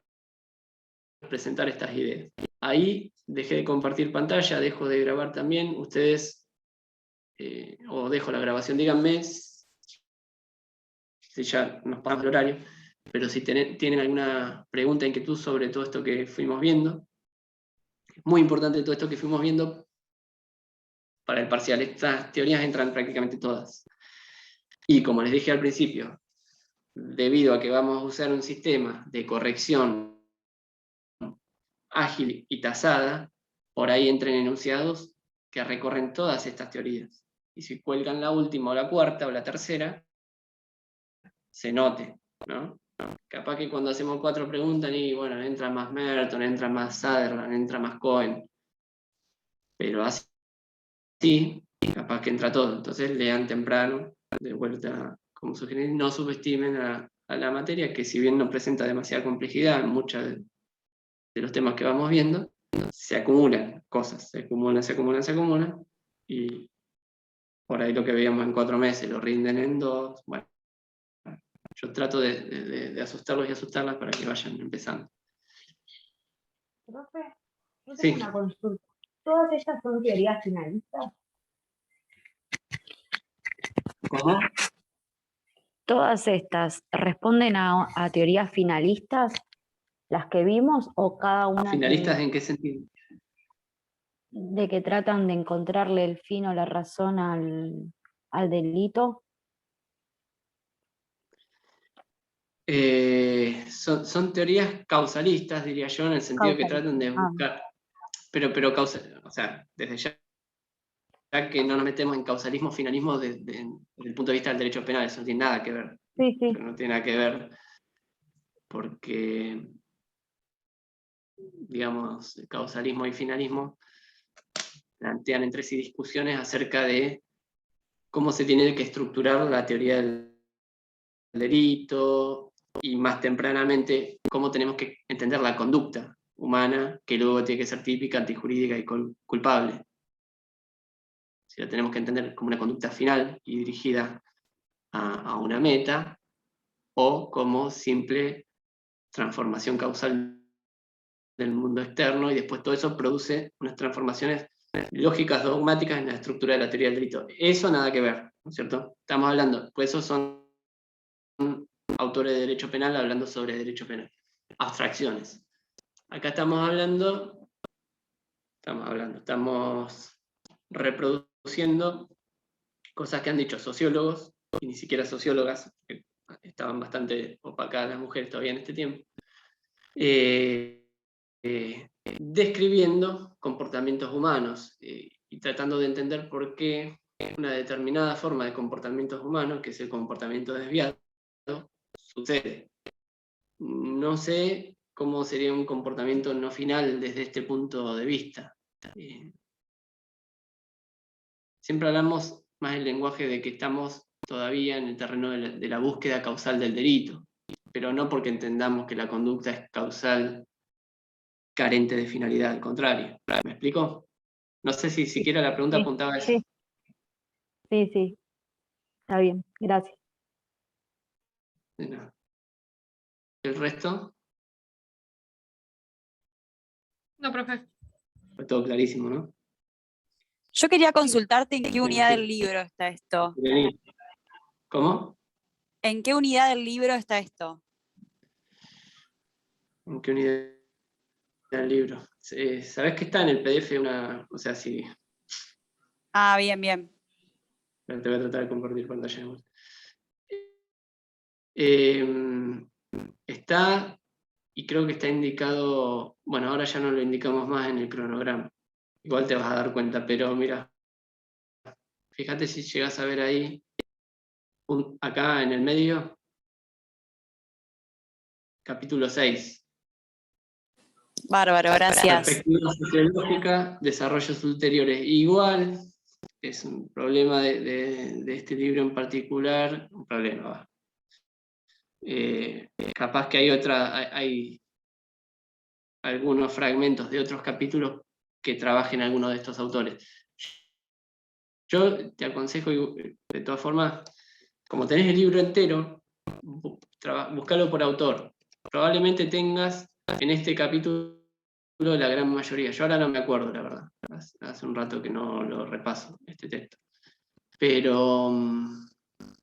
presentar estas ideas. Ahí dejé de compartir pantalla, dejo de grabar también. Ustedes, o dejo la grabación, díganme si ya nos pasamos el horario, pero si tienen alguna pregunta, inquietud sobre todo esto que fuimos viendo. Es muy importante todo esto que fuimos viendo para el parcial. Estas teorías entran prácticamente todas. Y como les dije al principio, debido a que vamos a usar un sistema de corrección ágil y tasada, por ahí entran enunciados que recorren todas estas teorías. Y si cuelgan la última o la cuarta o la tercera, se note, ¿no? Capaz que cuando hacemos 4 preguntas, y bueno, entra más Merton, entra más Sutherland, entra más Cohen, pero así, capaz que entra todo. Entonces lean temprano, de vuelta, como sugerir, no subestimen a la materia, que si bien no presenta demasiada complejidad en muchos de los temas que vamos viendo, se acumulan cosas, se acumulan, y por ahí lo que veíamos en 4 meses lo rinden en 2. Bueno, yo trato de asustarlos y asustarlas para que vayan empezando. Profe, yo Sí. tengo una consulta. ¿Todas ellas son teorías finalistas? ¿Cómo? ¿Todas estas responden a teorías finalistas, las que vimos, o cada una ¿Finalistas en qué sentido? de que tratan de encontrarle el fin o la razón al delito? Son teorías causalistas, diría yo, en el sentido que tratan de buscar, pero o sea, desde ya que no nos metemos en causalismo, finalismo desde el punto de vista del derecho penal, eso no tiene nada que ver. Sí, sí. No tiene nada que ver porque, digamos, causalismo y finalismo plantean entre sí discusiones acerca de cómo se tiene que estructurar la teoría del delito, y más tempranamente cómo tenemos que entender la conducta humana, que luego tiene que ser típica, antijurídica y culpable. Si la tenemos que entender como una conducta final y dirigida a una meta, o como simple transformación causal del mundo externo, y después todo eso produce unas transformaciones lógicas dogmáticas en la estructura de la teoría del delito. Eso nada que ver, ¿no es cierto? Estamos hablando, pues esos son autores de derecho penal hablando sobre derecho penal. Abstracciones. Acá estamos reproduciendo cosas que han dicho sociólogos, y ni siquiera sociólogas, que estaban bastante opacadas las mujeres todavía en este tiempo, describiendo comportamientos humanos y tratando de entender por qué una determinada forma de comportamientos humanos, que es el comportamiento desviado, sucede. No sé cómo sería un comportamiento no final desde este punto de vista. Siempre hablamos más el lenguaje de que estamos todavía en el terreno de la búsqueda causal del delito, pero no porque entendamos que la conducta es causal carente de finalidad, al contrario. ¿Me explico? No sé si siquiera la pregunta apuntaba a eso. Sí, está bien, gracias. De nada. ¿El resto? No, profe. Fue todo clarísimo, ¿no? Yo quería consultarte en qué unidad del libro está esto. ¿Cómo? ¿En qué unidad del libro está esto? ¿En qué unidad del libro? ¿Sabés que está en el PDF o sea, sí. Ah, bien. Te voy a tratar de compartir pantalla. Está, y creo que está indicado, bueno, ahora ya no lo indicamos más en el cronograma. Igual te vas a dar cuenta, pero mira, fíjate si llegas a ver ahí, acá en el medio, capítulo 6. Bárbaro, gracias. Perspectiva sociológica, desarrollos ulteriores. Igual, es un problema de este libro en particular, un problema. Capaz que hay algunos fragmentos de otros capítulos que trabajen algunos de estos autores. Yo te aconsejo, de todas formas, como tenés el libro entero, buscalo por autor. Probablemente tengas en este capítulo la gran mayoría. Yo ahora no me acuerdo, la verdad. Hace un rato que no lo repaso, este texto. Pero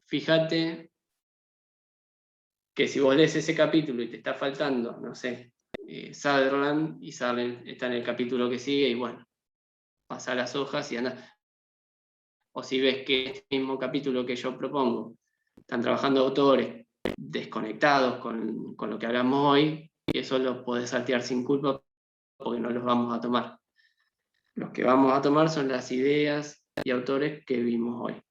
fíjate que si vos lees ese capítulo y te está faltando, no sé, Sutherland, y Sutherland está en el capítulo que sigue, y bueno, pasa las hojas y anda. O si ves que este mismo capítulo que yo propongo, están trabajando autores desconectados con lo que hablamos hoy, y eso lo podés saltear sin culpa porque no los vamos a tomar. Los que vamos a tomar son las ideas y autores que vimos hoy.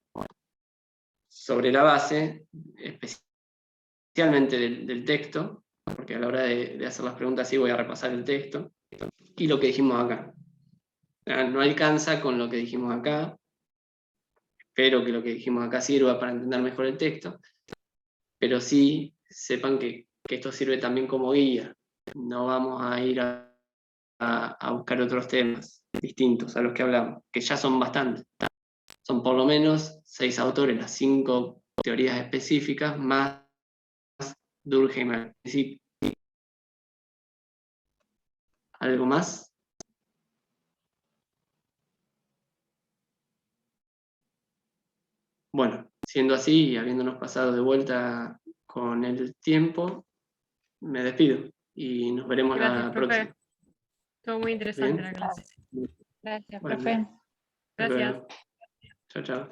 Sobre la base, especialmente del texto, porque a la hora de hacer las preguntas sí voy a repasar el texto, y lo que dijimos acá. No alcanza con lo que dijimos acá, espero que lo que dijimos acá sirva para entender mejor el texto, pero sí sepan que esto sirve también como guía. No vamos a ir a buscar otros temas distintos a los que hablamos, que ya son bastantes. Son por lo menos 6 autores, las 5 teorías específicas, más Durkheim. ¿Sí? ¿Algo más? Bueno, siendo así y habiéndonos pasado de vuelta con el tiempo, me despido y nos veremos Gracias, la profe. próxima. Estuvo muy interesante ¿Bien? la clase. Gracias, Bueno, profe. hasta Gracias. luego. Chao, chao.